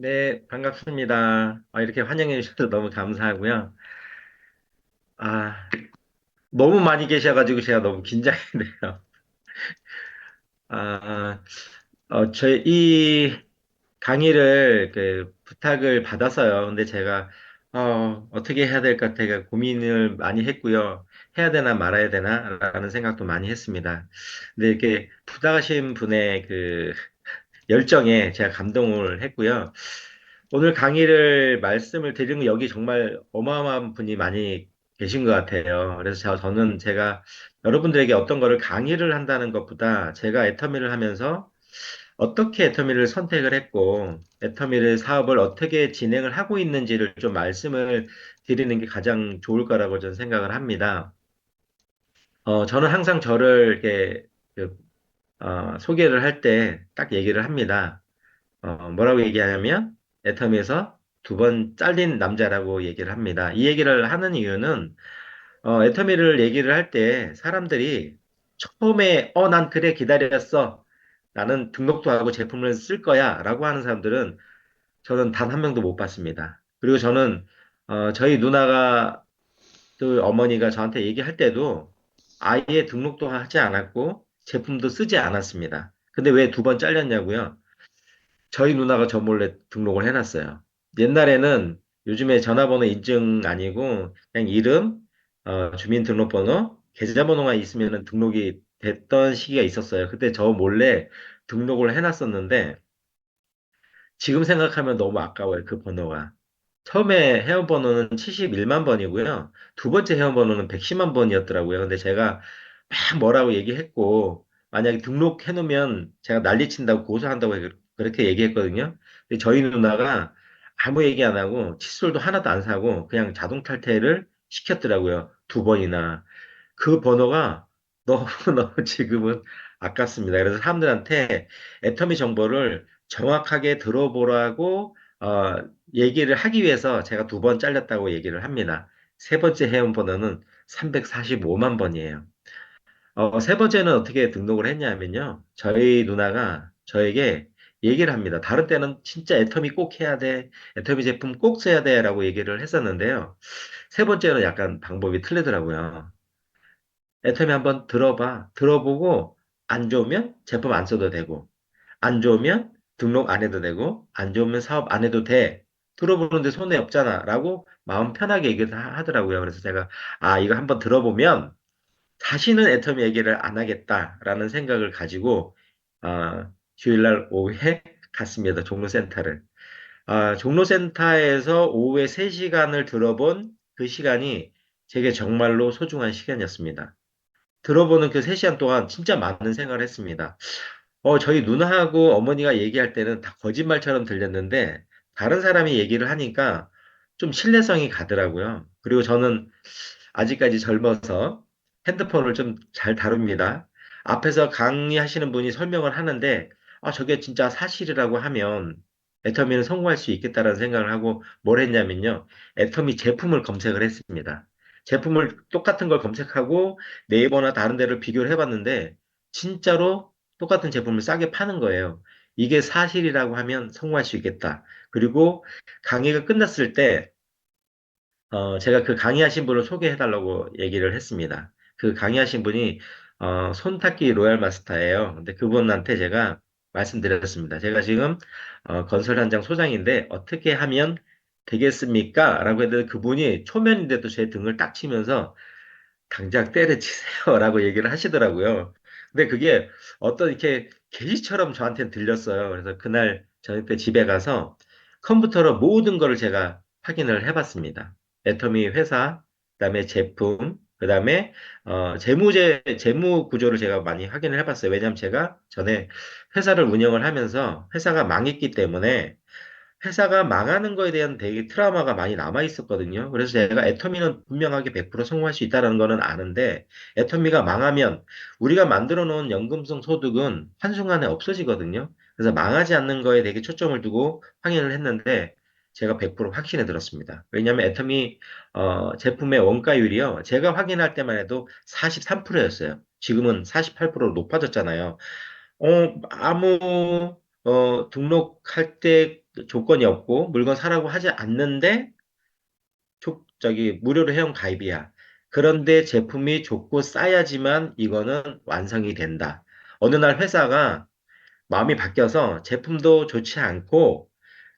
네, 반갑습니다. 이렇게 환영해 주셔서 너무 감사하고요. 아, 너무 많이 계셔가지고 제가 너무 긴장이 돼요. 아, 저희 이 강의를 부탁을 받아서요. 근데 제가 어떻게 해야 될까 되게 고민을 많이 했고요. 해야 되나 말아야 되나라는 생각도 많이 했습니다. 근데 이렇게 부탁하신 분의 그 열정에 제가 감동을 했고요. 오늘 강의를 말씀을 드리는 여기 정말 어마어마한 분이 많이 계신 것 같아요. 그래서 저는 제가 여러분들에게 어떤 거를 강의를 한다는 것보다 제가 애터미를 하면서 어떻게 애터미를 선택을 했고 애터미를 사업을 어떻게 진행을 하고 있는지를 좀 말씀을 드리는 게 가장 좋을 거라고 저는 생각을 합니다. 저는 항상 저를 이렇게 소개를 할 때 딱 얘기를 합니다. 뭐라고 얘기하냐면 애터미에서 두 번 잘린 남자라고 얘기를 합니다. 이 얘기를 하는 이유는 애터미를 얘기를 할 때 사람들이 처음에 난 그래 기다렸어. 나는 등록도 하고 제품을 쓸 거야. 라고 하는 사람들은 저는 단 한 명도 못 봤습니다. 그리고 저는 저희 누나가 그 어머니가 저한테 얘기할 때도 아예 등록도 하지 않았고 제품도 쓰지 않았습니다. 근데 왜 두 번 잘렸냐고요? 저희 누나가 저 몰래 등록을 해놨어요. 옛날에는 요즘에 전화번호 인증 아니고 그냥 이름, 주민등록번호, 계좌번호가 있으면 등록이 됐던 시기가 있었어요. 그때 저 몰래 등록을 해놨었는데 지금 생각하면 너무 아까워요. 그 번호가. 처음에 회원번호는 71만 번이고요. 두 번째 회원번호는 110만 번이었더라고요. 근데 제가 막 뭐라고 얘기했고, 만약에 등록해놓으면 제가 난리친다고 고소한다고 그렇게 얘기했거든요. 근데 저희 누나가 아무 얘기 안 하고 칫솔도 하나도 안 사고 그냥 자동 탈퇴를 시켰더라고요. 두 번이나. 그 번호가 너무너무 지금은 아깝습니다. 그래서 사람들한테 애터미 정보를 정확하게 들어보라고 얘기를 하기 위해서 제가 두 번 잘렸다고 얘기를 합니다. 세 번째 회원 번호는 345만 번이에요. 세 번째는 어떻게 등록을 했냐면요. 저희 누나가 저에게 얘기를 합니다. 다른 때는 진짜 애터미 꼭 해야 돼. 애터미 제품 꼭 써야 돼. 라고 얘기를 했었는데요. 세 번째는 약간 방법이 틀리더라고요. 애터미 한번 들어봐. 들어보고 안 좋으면 제품 안 써도 되고 안 좋으면 등록 안 해도 되고, 안 좋으면 사업 안 해도 돼. 들어보는데 손해 없잖아. 라고 마음 편하게 얘기를 하더라고요. 그래서 제가, 이거 한번 들어보면 다시는 애터미 얘기를 안 하겠다라는 생각을 가지고, 주일날 오후에 갔습니다. 종로센터를. 종로센터에서 오후에 3시간을 들어본 그 시간이 제게 정말로 소중한 시간이었습니다. 들어보는 그 3시간 동안 진짜 많은 생각을 했습니다. 저희 누나하고 어머니가 얘기할 때는 다 거짓말처럼 들렸는데, 다른 사람이 얘기를 하니까 좀 신뢰성이 가더라고요. 그리고 저는 아직까지 젊어서 핸드폰을 좀 잘 다룹니다. 앞에서 강의하시는 분이 설명을 하는데, 저게 진짜 사실이라고 하면 애터미는 성공할 수 있겠다라는 생각을 하고 뭘 했냐면요. 애터미 제품을 검색을 했습니다. 제품을 똑같은 걸 검색하고 네이버나 다른 데를 비교를 해봤는데, 진짜로 똑같은 제품을 싸게 파는 거예요. 이게 사실이라고 하면 성공할 수 있겠다. 그리고 강의가 끝났을 때 제가 그 강의하신 분을 소개해달라고 얘기를 했습니다. 그 강의하신 분이 손닦기 로얄 마스터예요. 근데 그분한테 제가 말씀드렸습니다. 제가 지금 건설 현장 소장인데 어떻게 하면 되겠습니까? 라고 했더니 그분이 초면인데도 제 등을 딱 치면서 당장 때려치세요라고 얘기를 하시더라고요. 근데 그게 어떤 이렇게 계시처럼 저한테는 들렸어요. 그래서 그날 저녁 때 집에 가서 컴퓨터로 모든 거를 제가 확인을 해봤습니다. 애터미 회사, 그다음에 제품, 그다음에 재무 구조를 제가 많이 확인을 해봤어요. 왜냐하면 제가 전에 회사를 운영을 하면서 회사가 망했기 때문에 회사가 망하는 거에 대한 되게 트라우마가 많이 남아 있었거든요. 그래서 제가 애터미는 분명하게 100% 성공할 수 있다는 거는 아는데, 애터미가 망하면 우리가 만들어 놓은 연금성 소득은 한순간에 없어지거든요. 그래서 망하지 않는 거에 되게 초점을 두고 확인을 했는데, 제가 100% 확신에 들었습니다. 왜냐하면 애터미 제품의 원가율이요. 제가 확인할 때만 해도 43%였어요. 지금은 48%로 높아졌잖아요. 아무 등록할 때 조건이 없고 물건 사라고 하지 않는데 무료로 회원 가입이야. 그런데 제품이 좋고 싸야지만 이거는 완성이 된다. 어느 날 회사가 마음이 바뀌어서 제품도 좋지 않고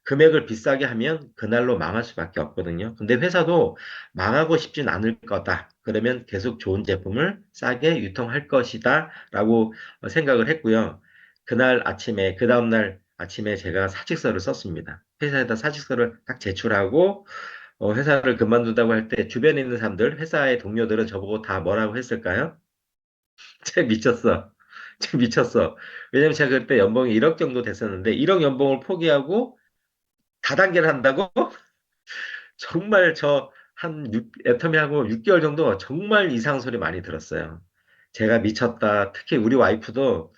금액을 비싸게 하면 그날로 망할 수밖에 없거든요. 근데 회사도 망하고 싶진 않을 거다. 그러면 계속 좋은 제품을 싸게 유통할 것이다. 라고 생각을 했고요. 그 다음날 아침에 제가 사직서를 썼습니다. 회사에다 사직서를 딱 제출하고 회사를 그만둔다고 할 때 주변에 있는 사람들, 회사의 동료들은 저보고 다 뭐라고 했을까요? 쟤 미쳤어. 쟤 미쳤어. 왜냐면 제가 그때 연봉이 1억 정도 됐었는데 1억 연봉을 포기하고 다단계를 한다고? 정말 애터미하고 6개월 정도 정말 이상 소리 많이 들었어요. 제가 미쳤다. 특히 우리 와이프도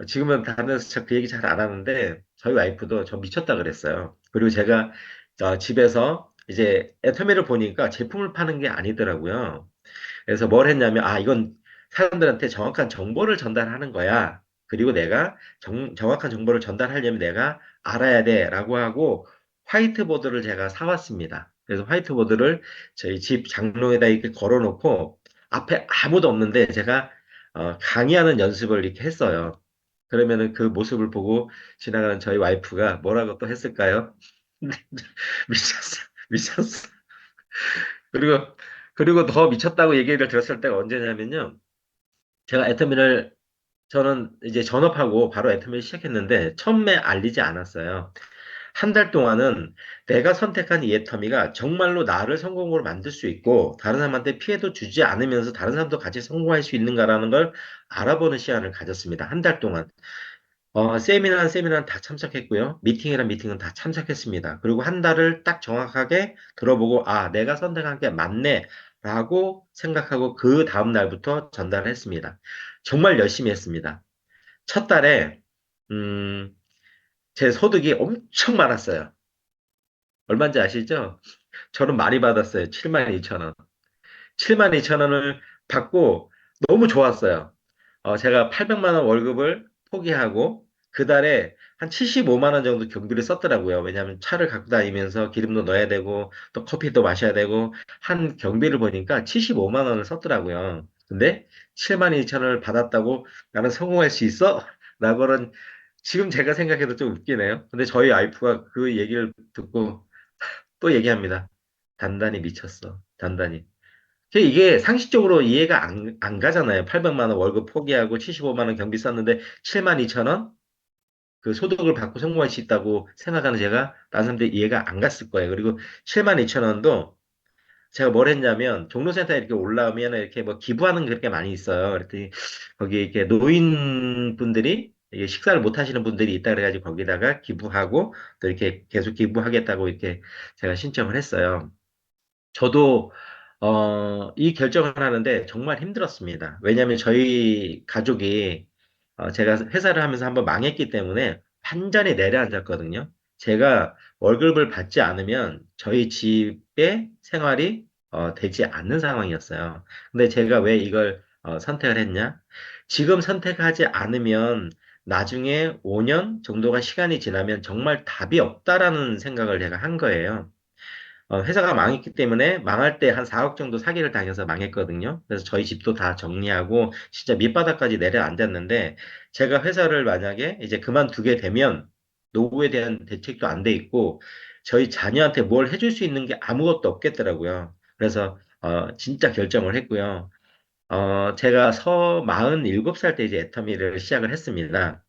지금은 다른 데서 그 얘기 잘 안 하는데 저희 와이프도 저 미쳤다 그랬어요. 그리고 제가 집에서 이제 애터미를 보니까 제품을 파는 게 아니더라고요. 그래서 뭘 했냐면, 이건 사람들한테 정확한 정보를 전달하는 거야. 그리고 내가 정확한 정보를 전달하려면 내가 알아야 돼. 라고 하고 화이트보드를 제가 사왔습니다. 그래서 화이트보드를 저희 집 장롱에다 이렇게 걸어놓고 앞에 아무도 없는데 제가 강의하는 연습을 이렇게 했어요. 그러면은 그 모습을 보고 지나가는 저희 와이프가 뭐라고 또 했을까요? 미쳤어. 미쳤어. 그리고, 그리고 더 미쳤다고 얘기를 들었을 때가 언제냐면요. 제가 저는 이제 전업하고 바로 애터미를 시작했는데, 처음에 알리지 않았어요. 한 달 동안은 내가 선택한 이 애터미가 정말로 나를 성공으로 만들 수 있고, 다른 사람한테 피해도 주지 않으면서 다른 사람도 같이 성공할 수 있는가라는 걸 알아보는 시간을 가졌습니다. 한 달 동안. 세미나는 다 참석했고요. 미팅이란 미팅은 다 참석했습니다. 그리고 한 달을 딱 정확하게 들어보고, 내가 선택한 게 맞네. 라고 생각하고 그 다음 날부터 전달을 했습니다. 정말 열심히 했습니다. 첫 달에, 음, 제 소득이 엄청 많았어요. 얼마인지 아시죠? 저는 많이 받았어요. 7만 2천 원. 7만 2천 원을 받고 너무 좋았어요. 제가 800만 원 월급을 포기하고 그 달에 한 75만 원 정도 경비를 썼더라고요. 왜냐하면 차를 갖고 다니면서 기름도 넣어야 되고 또 커피도 마셔야 되고 한 경비를 보니까 75만 원을 썼더라고요. 근데 7만 2천 원을 받았다고 나는 성공할 수 있어? 라고는 지금 제가 생각해도 좀 웃기네요. 근데 저희 와이프가 그 얘기를 듣고 또 얘기합니다. 단단히 미쳤어. 단단히. 이게 상식적으로 이해가 안 가잖아요. 800만 원 월급 포기하고 75만 원 경비 썼는데 7만 2천 원? 그 소득을 받고 성공할 수 있다고 생각하는 제가 다른 사람들이 이해가 안 갔을 거예요. 그리고 7만 2천 원도 제가 뭘 했냐면 종로센터에 이렇게 올라오면 이렇게 뭐 기부하는 게 그렇게 많이 있어요. 그랬더니 거기 이렇게 노인분들이 이게 식사를 못 하시는 분들이 있다 그래가지고 거기다가 기부하고 또 이렇게 계속 기부하겠다고 이렇게 제가 신청을 했어요. 저도 이 결정을 하는데 정말 힘들었습니다. 왜냐하면 저희 가족이 제가 회사를 하면서 한번 망했기 때문에 완전히 내려앉았거든요. 제가 월급을 받지 않으면 저희 집의 생활이 되지 않는 상황이었어요. 근데 제가 왜 이걸 선택을 했냐? 지금 선택하지 않으면 나중에 5년 정도가 시간이 지나면 정말 답이 없다라는 생각을 제가 한 거예요. 회사가 망했기 때문에 망할 때 한 4억 정도 사기를 당해서 망했거든요. 그래서 저희 집도 다 정리하고 진짜 밑바닥까지 내려앉았는데 제가 회사를 만약에 이제 그만두게 되면 노후에 대한 대책도 안 돼 있고 저희 자녀한테 뭘 해줄 수 있는 게 아무것도 없겠더라고요. 그래서 진짜 결정을 했고요. 제가 47살 때 이제 애터미를 시작을 했습니다.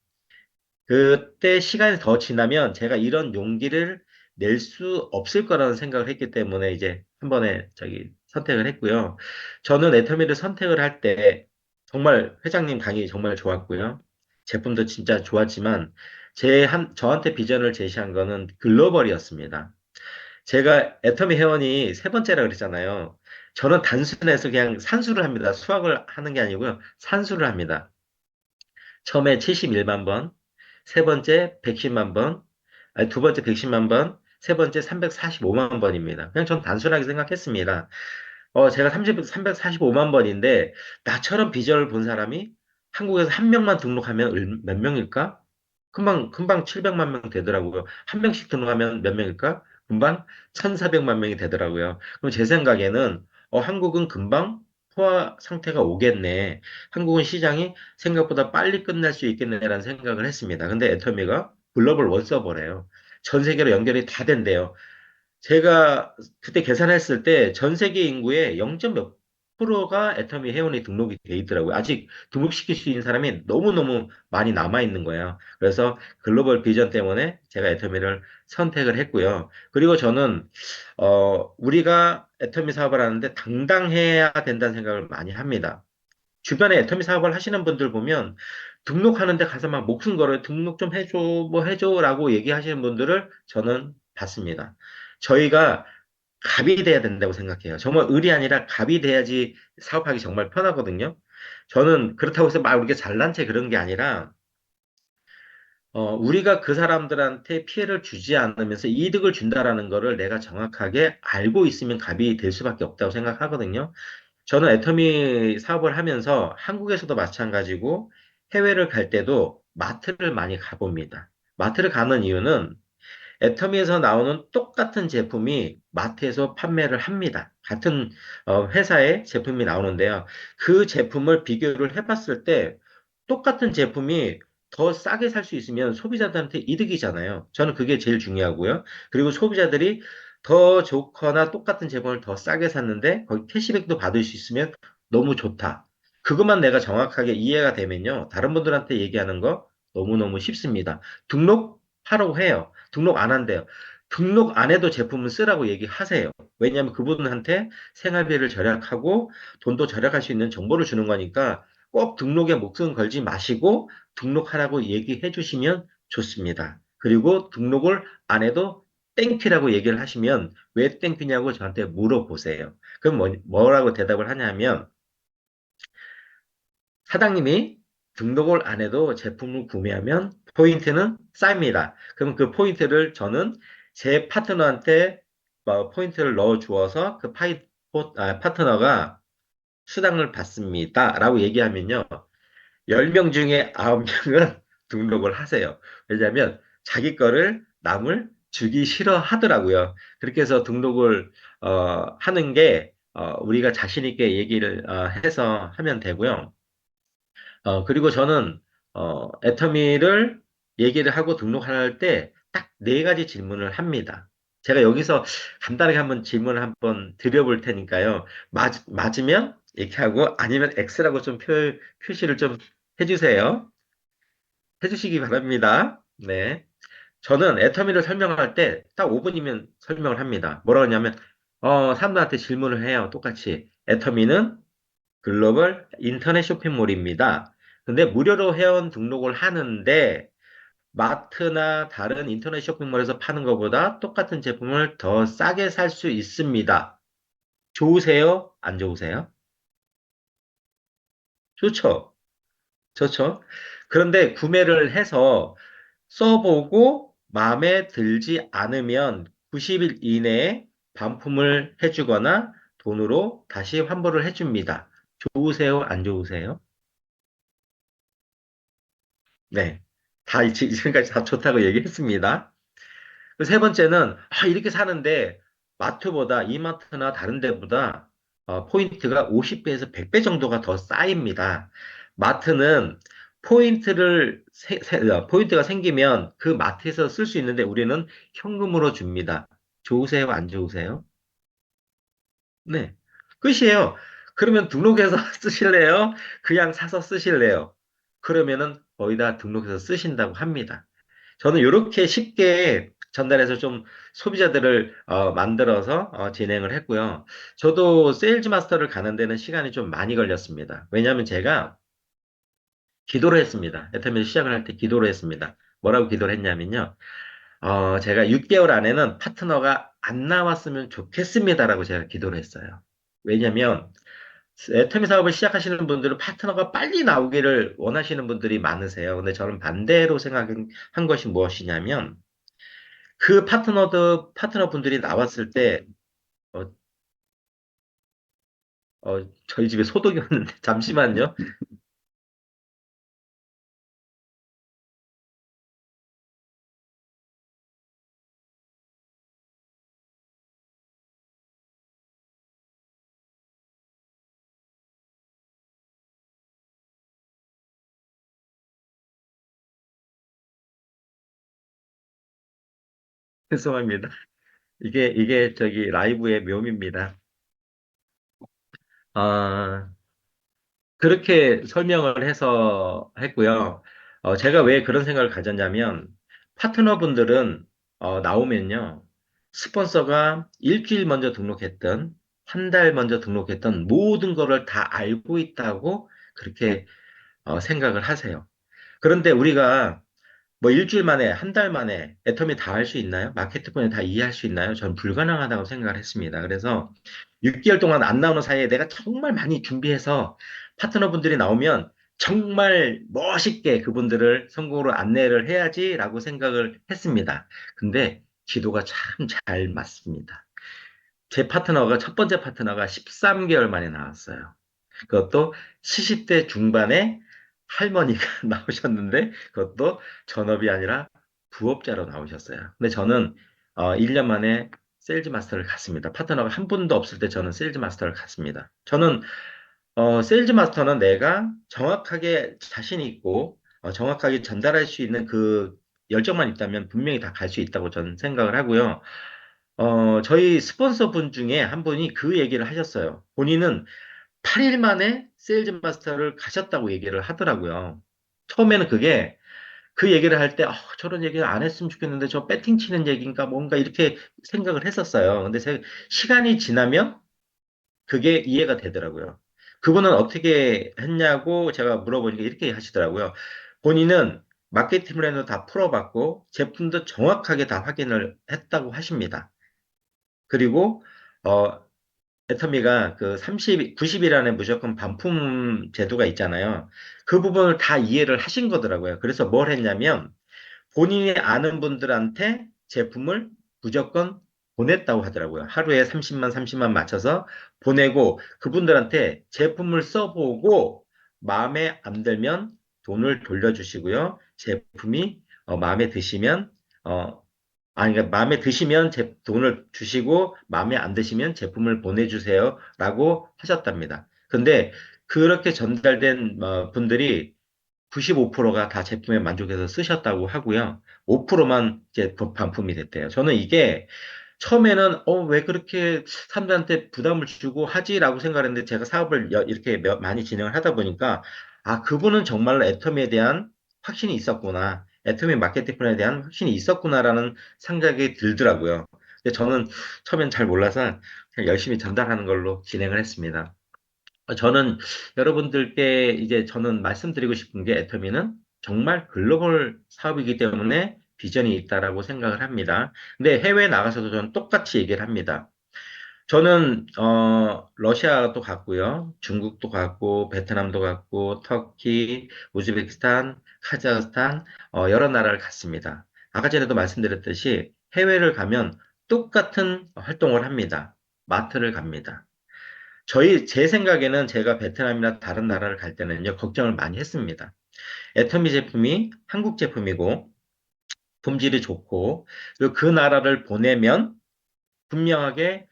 그때 시간이 더 지나면 제가 이런 용기를 낼 수 없을 거라는 생각을 했기 때문에 이제 한 번에 선택을 했고요. 저는 애터미를 선택을 할 때 정말 회장님 강의 정말 좋았고요. 제품도 진짜 좋았지만 저한테 비전을 제시한 거는 글로벌이었습니다. 제가 애터미 회원이 세 번째라 그랬잖아요. 저는 단순해서 그냥 산수를 합니다. 수학을 하는 게 아니고요. 산수를 합니다. 처음에 71만 번, 세 번째 110만 번, 아니, 두 번째 110만 번, 세 번째 345만 번입니다. 그냥 전 단순하게 생각했습니다. 제가 345만 번인데, 나처럼 비전을 본 사람이 한국에서 한 명만 등록하면 몇 명일까? 금방 700만 명 되더라고요. 한 명씩 등록하면 몇 명일까? 금방 1,400만 명이 되더라고요. 그럼 제 생각에는, 한국은 금방 포화 상태가 오겠네. 한국은 시장이 생각보다 빨리 끝날 수 있겠네라는 생각을 했습니다. 근데 애터미가 글로벌 원서버래요. 전 세계로 연결이 다 된대요. 제가 그때 계산했을 때 전 세계 인구의 0. 몇 프로가 애터미 회원이 등록이 돼 있더라고요. 아직 등록시킬 수 있는 사람이 너무너무 많이 남아 있는 거예요. 그래서 글로벌 비전 때문에 제가 애터미를 선택을 했고요. 그리고 저는 우리가 애터미 사업을 하는데 당당해야 된다는 생각을 많이 합니다. 주변에 애터미 사업을 하시는 분들 보면 등록하는데 가서 막 목숨 걸어요. 등록 좀 해줘, 뭐 해줘라고 얘기하시는 분들을 저는 봤습니다. 저희가 갑이 돼야 된다고 생각해요. 정말 을이 아니라 갑이 돼야지 사업하기 정말 편하거든요. 저는 그렇다고 해서 막 우리가 잘난 체 그런 게 아니라, 우리가 그 사람들한테 피해를 주지 않으면서 이득을 준다라는 거를 내가 정확하게 알고 있으면 갑이 될 수밖에 없다고 생각하거든요. 저는 애터미 사업을 하면서 한국에서도 마찬가지고 해외를 갈 때도 마트를 많이 가봅니다. 마트를 가는 이유는 애터미에서 나오는 똑같은 제품이 마트에서 판매를 합니다. 같은 회사의 제품이 나오는데요. 그 제품을 비교를 해봤을 때 똑같은 제품이 더 싸게 살 수 있으면 소비자들한테 이득이잖아요. 저는 그게 제일 중요하고요. 그리고 소비자들이 더 좋거나 똑같은 제품을 더 싸게 샀는데 거기 캐시백도 받을 수 있으면 너무 좋다. 그것만 내가 정확하게 이해가 되면요. 다른 분들한테 얘기하는 거 너무너무 쉽습니다. 등록하라고 해요. 등록 안 한대요. 등록 안 해도 제품을 쓰라고 얘기하세요. 왜냐하면 그분한테 생활비를 절약하고 돈도 절약할 수 있는 정보를 주는 거니까 꼭 등록에 목숨 걸지 마시고 등록하라고 얘기해 주시면 좋습니다. 그리고 등록을 안 해도 땡큐라고 얘기를 하시면 왜 땡큐냐고 저한테 물어보세요. 그럼 뭐라고 대답을 하냐면 사장님이 등록을 안 해도 제품을 구매하면 포인트는 쌓입니다. 그럼 그 포인트를 저는 제 파트너한테 포인트를 넣어 주어서 그 파트너가 수당을 받습니다. 라고 얘기하면요. 10명 중에 9명은 등록을 하세요. 왜냐하면 자기 거를 남을 주기 싫어 하더라고요. 그렇게 해서 등록을 하는 게 우리가 자신 있게 얘기를 해서 하면 되고요. 그리고 저는, 애터미를 얘기를 하고 등록할 때 딱 네 가지 질문을 합니다. 제가 여기서 간단하게 한번 질문을 한번 드려볼 테니까요. 맞으면 이렇게 하고 아니면 X라고 좀 표시를 좀 해주세요. 해주시기 바랍니다. 네. 저는 애터미를 설명할 때 딱 5분이면 설명을 합니다. 뭐라고 하냐면, 사람들한테 질문을 해요. 똑같이. 애터미는 글로벌 인터넷 쇼핑몰입니다. 근데 무료로 회원 등록을 하는데 마트나 다른 인터넷 쇼핑몰에서 파는 것보다 똑같은 제품을 더 싸게 살 수 있습니다. 좋으세요? 안 좋으세요? 좋죠. 좋죠. 그런데 구매를 해서 써보고 마음에 들지 않으면 90일 이내에 반품을 해주거나 돈으로 다시 환불을 해줍니다. 좋으세요? 안 좋으세요? 네. 지금까지 다 좋다고 얘기했습니다. 그 세 번째는, 이렇게 사는데, 마트보다, 이마트나 다른 데보다, 포인트가 50배에서 100배 정도가 더 쌓입니다. 마트는 포인트가 생기면 그 마트에서 쓸 수 있는데 우리는 현금으로 줍니다. 좋으세요? 안 좋으세요? 네. 끝이에요. 그러면 등록해서 쓰실래요? 그냥 사서 쓰실래요? 그러면은 거의 다 등록해서 쓰신다고 합니다. 저는 이렇게 쉽게 전달해서 좀 소비자들을 만들어서 진행을 했고요. 저도 세일즈 마스터를 가는 데는 시간이 좀 많이 걸렸습니다. 왜냐하면 제가 기도를 했습니다. 애터미를 시작을 할 때 기도를 했습니다. 뭐라고 기도를 했냐면요. 제가 6개월 안에는 파트너가 안 나왔으면 좋겠습니다라고 제가 기도를 했어요. 왜냐면 애터미 사업을 시작하시는 분들은 파트너가 빨리 나오기를 원하시는 분들이 많으세요. 근데 저는 반대로 생각한 것이 무엇이냐면 그 파트너 분들이 나왔을 때, 어, 저희 집에 소독이 왔는데, 잠시만요. 죄송합니다. 이게 저기 라이브의 묘미입니다. 아, 그렇게 설명을 해서 했고요. 제가 왜 그런 생각을 가졌냐면, 파트너분들은, 나오면요, 스폰서가 일주일 먼저 등록했던, 한 달 먼저 등록했던 모든 거를 다 알고 있다고 그렇게 생각을 하세요. 그런데 우리가 뭐 일주일 만에, 한 달 만에 애터미 다 할 수 있나요? 마케팅뿐에 다 이해할 수 있나요? 저는 불가능하다고 생각을 했습니다. 그래서 6개월 동안 안 나오는 사이에 내가 정말 많이 준비해서 파트너분들이 나오면 정말 멋있게 그분들을 성공으로 안내를 해야지라고 생각을 했습니다. 근데 기도가 참 잘 맞습니다. 제 파트너가, 첫 번째 파트너가 13개월 만에 나왔어요. 그것도 70대 중반에 할머니가 나오셨는데 그것도 전업이 아니라 부업자로 나오셨어요. 근데 저는 1년 만에 세일즈 마스터를 갔습니다. 파트너가 한 분도 없을 때 저는 세일즈 마스터를 갔습니다. 저는 세일즈 마스터는 내가 정확하게 자신 있고 정확하게 전달할 수 있는 그 열정만 있다면 분명히 다 갈 수 있다고 저는 생각을 하고요. 저희 스폰서 분 중에 한 분이 그 얘기를 하셨어요. 본인은 8일 만에 세일즈 마스터를 가셨다고 얘기를 하더라고요. 처음에는 그게 그 얘기를 할 때, 저런 얘기를 안 했으면 좋겠는데 저 배팅 치는 얘기인가 뭔가 이렇게 생각을 했었어요. 근데 시간이 지나면 그게 이해가 되더라고요. 그분은 어떻게 했냐고 제가 물어보니까 이렇게 하시더라고요. 본인은 마케팅 플랜도 다 풀어봤고 제품도 정확하게 다 확인을 했다고 하십니다. 그리고 어, 애터미가 그 30, 90일안에 무조건 반품 제도가 있잖아요. 그 부분을 다 이해를 하신 거더라고요. 그래서 뭘 했냐면 본인이 아는 분들한테 제품을 무조건 보냈다고 하더라고요. 하루에 30만 맞춰서 보내고 그분들한테 제품을 써보고 마음에 안 들면 돈을 돌려주시고요. 제품이 마음에 드시면 어, 그러니까 마음에 드시면 돈을 주시고 마음에 안 드시면 제품을 보내주세요라고 하셨답니다. 근데 그렇게 전달된 분들이 95%가 다 제품에 만족해서 쓰셨다고 하고요. 5%만 이제 반품이 됐대요. 저는 이게 처음에는 왜 그렇게 사람들한테 부담을 주고 하지라고 생각했는데 제가 사업을 이렇게 많이 진행을 하다 보니까 그분은 정말로 애터미에 대한 확신이 있었구나. 애터미 마케팅 플랜에 대한 확신이 있었구나라는 생각이 들더라고요. 근데 저는 처음엔 잘 몰라서 그냥 열심히 전달하는 걸로 진행을 했습니다. 저는 여러분들께 이제 저는 말씀드리고 싶은 게 애터미는 정말 글로벌 사업이기 때문에 비전이 있다라고 생각을 합니다. 근데 해외에 나가서도 저는 똑같이 얘기를 합니다. 저는 러시아도 갔고요. 중국도 갔고 베트남도 갔고 터키, 우즈베키스탄, 카자흐스탄 여러 나라를 갔습니다. 아까 전에도 말씀드렸듯이 해외를 가면 똑같은 활동을 합니다. 마트를 갑니다. 제 생각에는 제가 베트남이나 다른 나라를 갈 때는요, 걱정을 많이 했습니다. 애터미 제품이 한국 제품이고, 품질이 좋고, 그리고 그 나라를 보내면 분명하게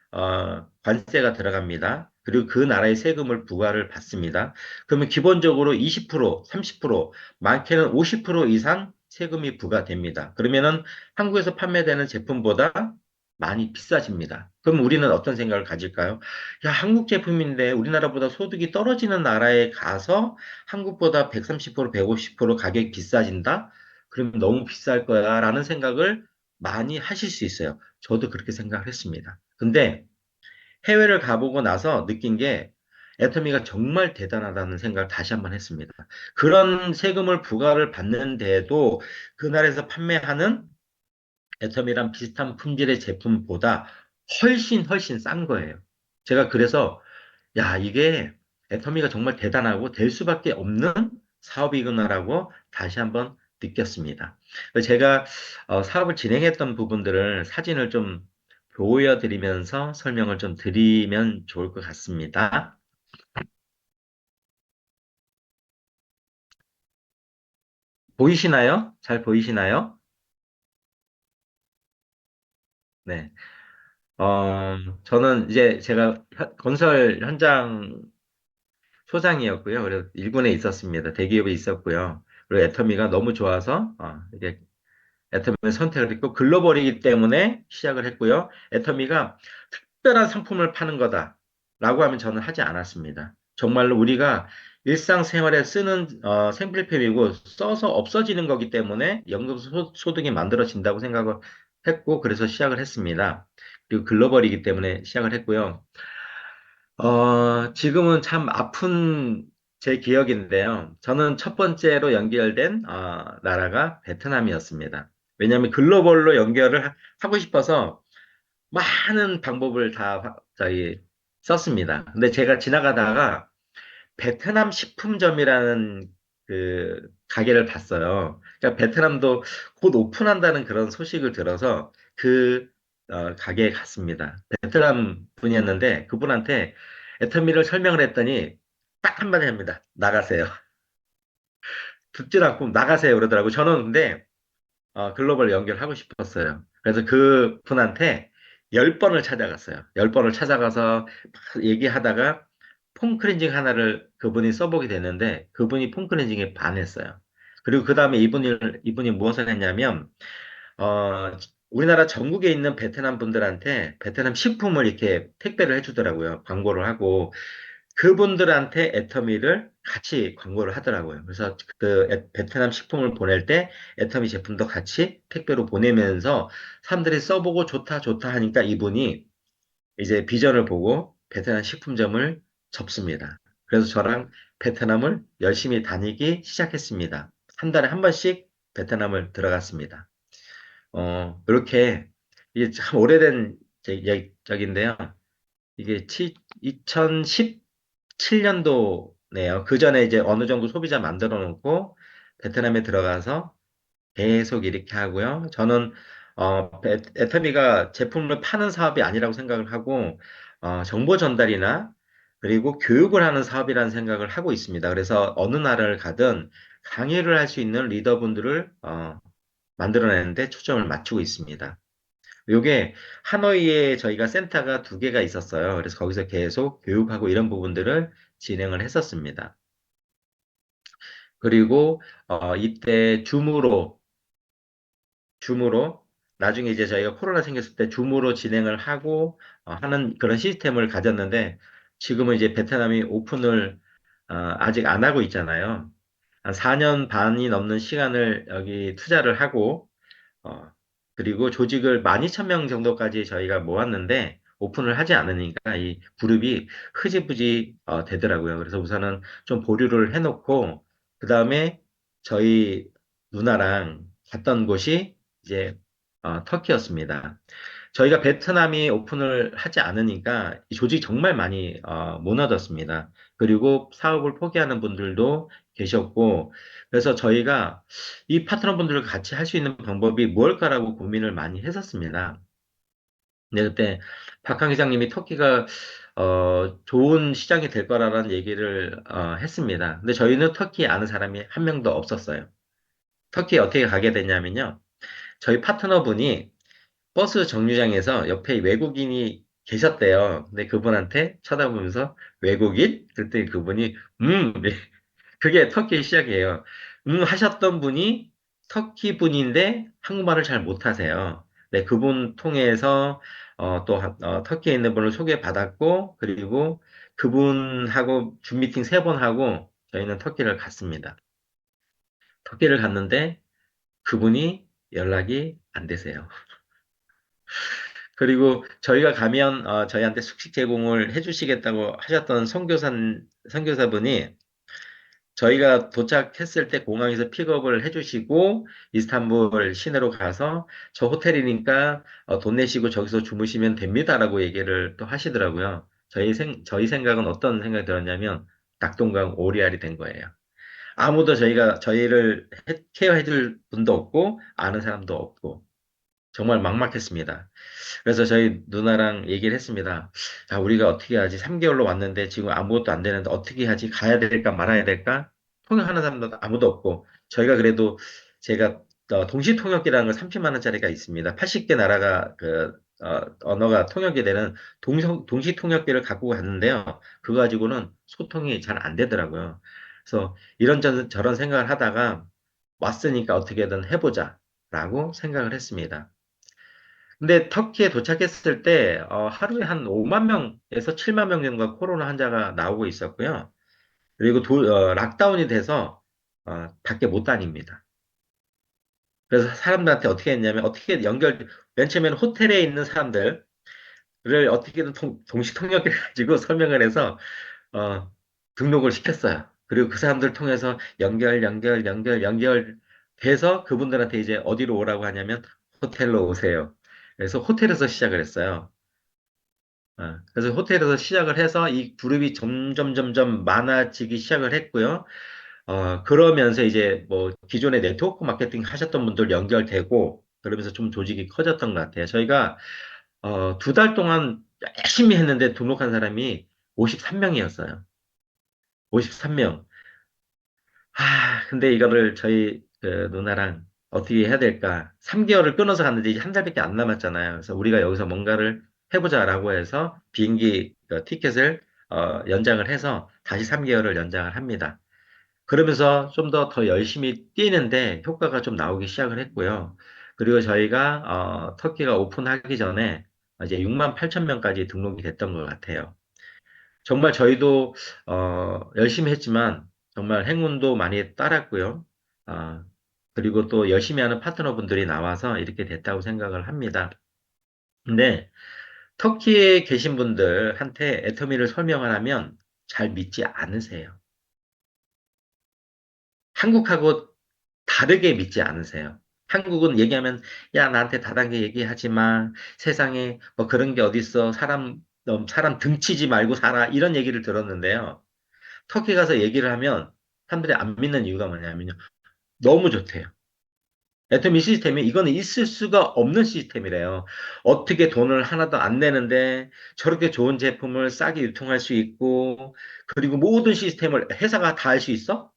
관세가 들어갑니다. 그리고 그 나라의 세금을 부과를 받습니다. 그러면 기본적으로 20%, 30%, 많게는 50% 이상 세금이 부과됩니다. 그러면은 한국에서 판매되는 제품보다 많이 비싸집니다. 그럼 우리는 어떤 생각을 가질까요? 야, 한국 제품인데 우리나라보다 소득이 떨어지는 나라에 가서 한국보다 130%, 150% 가격이 비싸진다? 그러면 너무 비쌀 거야 라는 생각을 많이 하실 수 있어요. 저도 그렇게 생각을 했습니다. 근데 해외를 가보고 나서 느낀 게 애터미가 정말 대단하다는 생각을 다시 한번 했습니다. 그런 세금을 부과를 받는데도 그 나라에서 판매하는 애터미랑 비슷한 품질의 제품보다 훨씬 싼 거예요. 제가 그래서 야, 이게 애터미가 정말 대단하고 될 수밖에 없는 사업이구나라고 다시 한번 느꼈습니다. 제가 사업을 진행했던 부분들을 사진을 좀 보여드리면서 설명을 좀 드리면 좋을 것 같습니다. 보이시나요? 잘 보이시나요? 네. 저는 이제 제가 건설 현장 소장이었고요. 그래서 일군에 있었습니다. 대기업에 있었고요. 그리고 애터미가 너무 좋아서 이게 애터미를 선택을 했고 글로벌이기 때문에 시작을 했고요. 애터미가 특별한 상품을 파는 거다라고 하면 저는 하지 않았습니다. 정말로 우리가 일상생활에 쓰는 생필품이고 써서 없어지는 거기 때문에 연금소득이 만들어진다고 생각을 했고 그래서 시작을 했습니다. 그리고 글로벌이기 때문에 시작을 했고요. 지금은 참 아픈 제 기억인데요. 저는 첫 번째로 연결된 나라가 베트남이었습니다. 왜냐하면 글로벌로 연결을 하고 싶어서 많은 방법을 다 저희 썼습니다. 근데 제가 지나가다가 베트남 식품점이라는 그 가게를 봤어요. 그러니까 베트남도 곧 오픈한다는 그런 소식을 들어서 그 가게에 갔습니다. 베트남 분이었는데 그분한테 애터미를 설명을 했더니 딱 한마디 합니다. 나가세요. 듣질 않고 나가세요 그러더라고요. 저는 근데 글로벌 연결하고 싶었어요. 그래서 그 분한테 10번을 찾아갔어요. 10번을 찾아가서 막 얘기하다가 폼 클렌징 하나를 그분이 써보게 됐는데 그분이 폼 클렌징에 반했어요. 그리고 그 다음에 이분이 무엇을 했냐면, 어, 우리나라 전국에 있는 베트남 분들한테 베트남 식품을 이렇게 택배를 해주더라고요. 광고를 하고. 그분들한테 애터미를 같이 광고를 하더라고요. 그래서 그 베트남 식품을 보낼 때 애터미 제품도 같이 택배로 보내면서 사람들이 써보고 좋다 좋다 하니까 이분이 이제 비전을 보고 베트남 식품점을 접습니다. 그래서 저랑 베트남을 열심히 다니기 시작했습니다. 한 달에 한 번씩 베트남을 들어갔습니다. 이렇게 이게 참 오래된 적인데요. 이게 2017년도네요. 그 전에 이제 어느 정도 소비자 만들어 놓고 베트남에 들어가서 계속 이렇게 하고요. 저는 애터미가 제품을 파는 사업이 아니라고 생각을 하고 정보 전달이나 그리고 교육을 하는 사업이라는 생각을 하고 있습니다. 그래서 어느 나라를 가든 강의를 할 수 있는 리더분들을 만들어내는데 초점을 맞추고 있습니다. 요게 하노이에 저희가 센터가 두 개가 있었어요. 그래서 거기서 계속 교육하고 이런 부분들을 진행을 했었습니다. 그리고 이때 줌으로 나중에 이제 저희가 코로나 생겼을 때 줌으로 진행을 하고 하는 그런 시스템을 가졌는데 지금은 이제 베트남이 오픈을 아직 안 하고 있잖아요. 한 4년 반이 넘는 시간을 여기 투자를 하고 어, 그리고 조직을 12,000명 정도까지 저희가 모았는데 오픈을 하지 않으니까 이 그룹이 흐지부지 되더라고요. 그래서 우선은 좀 보류를 해놓고 그 다음에 저희 누나랑 갔던 곳이 이제 터키였습니다. 저희가 베트남이 오픈을 하지 않으니까 이 조직이 정말 많이 무너졌습니다. 그리고 사업을 포기하는 분들도 계셨고 그래서 저희가 이 파트너분들과 같이 할 수 있는 방법이 무엇일까라고 고민을 많이 했었습니다. 근데 그때 박항 기장님이 터키가 좋은 시장이 될 거라는 얘기를 했습니다. 근데 저희는 터키에 아는 사람이 한 명도 없었어요. 터키에 어떻게 가게 됐냐면요. 저희 파트너분이 버스 정류장에서 옆에 외국인이 계셨대요. 근데 그분한테 쳐다보면서 외국인? 그랬더니 그분이 그게 터키의 시작이에요. 하셨던 분이 터키 분인데 한국말을 잘 못하세요. 네, 그분 통해서 또 터키에 있는 분을 소개받았고 그리고 그분하고 줌 미팅 3번 하고 저희는 터키를 갔습니다. 터키를 갔는데 그분이 연락이 안 되세요. 그리고 저희가 가면 저희한테 숙식 제공을 해주시겠다고 하셨던 선교사분이 저희가 도착했을 때 공항에서 픽업을 해주시고 이스탄불 시내로 가서 저 호텔이니까 돈 내시고 저기서 주무시면 됩니다라고 얘기를 또 하시더라고요. 저희 생각은 어떤 생각이 들었냐면 낙동강 오리알이 된 거예요. 아무도 저희를 케어해줄 분도 없고 아는 사람도 없고 정말 막막했습니다. 그래서 저희 누나랑 얘기를 했습니다. 자, 우리가 어떻게 하지? 3개월로 왔는데 지금 아무것도 안 되는데 어떻게 하지? 가야 될까 말아야 될까? 통역하는 사람도 아무도 없고 저희가 그래도 제가 동시통역기라는 걸 30만 원짜리가 있습니다. 80개 나라가 언어가 통역이 되는 동시통역기를 갖고 갔는데요. 그거 가지고는 소통이 잘 안 되더라고요. 그래서 이런저런 생각을 하다가 왔으니까 어떻게든 해보자. 라고 생각을 했습니다. 근데 터키에 도착했을 때 하루에 한 5만 명에서 7만 명 정도가 코로나 환자가 나오고 있었고요. 그리고 락다운이 돼서 밖에 못 다닙니다. 그래서 사람들한테 어떻게 했냐면 맨 처음에는 호텔에 있는 사람들을 어떻게든 동시 통역해가지고 설명을 해서 어, 등록을 시켰어요. 그리고 그 사람들 통해서 연결 돼서 그분들한테 이제 어디로 오라고 하냐면 호텔로 오세요. 그래서 호텔에서 시작을 했어요. 그래서 호텔에서 시작을 해서 이 그룹이 점점 많아지기 시작을 했고요. 그러면서 이제 뭐 기존에 네트워크 마케팅 하셨던 분들 연결되고 그러면서 좀 조직이 커졌던 것 같아요. 저희가 2달 동안 열심히 했는데 등록한 사람이 53명이었어요. 53명. 근데 이거를 저희 그 누나랑 어떻게 해야 될까? 3개월을 끊어서 갔는데 이제 한 달밖에 안 남았잖아요. 그래서 우리가 여기서 뭔가를 해보자라고 해서 비행기 티켓을 연장을 해서 다시 3개월을 연장을 합니다. 그러면서 좀 더 열심히 뛰는데 효과가 좀 나오기 시작을 했고요. 그리고 저희가 터키가 오픈하기 전에 이제 6만 8천 명까지 등록이 됐던 것 같아요. 정말 저희도 열심히 했지만 정말 행운도 많이 따랐고요. 아, 그리고 또 열심히 하는 파트너분들이 나와서 이렇게 됐다고 생각을 합니다. 근데 터키에 계신 분들한테 애터미를 설명을 하면 잘 믿지 않으세요. 한국하고 다르게 믿지 않으세요. 한국은 얘기하면 야 나한테 다단계 얘기하지 마. 세상에 뭐 그런 게 어딨어. 사람 등치지 말고 살아. 이런 얘기를 들었는데요. 터키 가서 얘기를 하면 사람들이 안 믿는 이유가 뭐냐면요. 너무 좋대요. 애터미 시스템이 이거는 있을 수가 없는 시스템이래요. 어떻게 돈을 하나도 안 내는데 저렇게 좋은 제품을 싸게 유통할 수 있고 그리고 모든 시스템을 회사가 다 할 수 있어?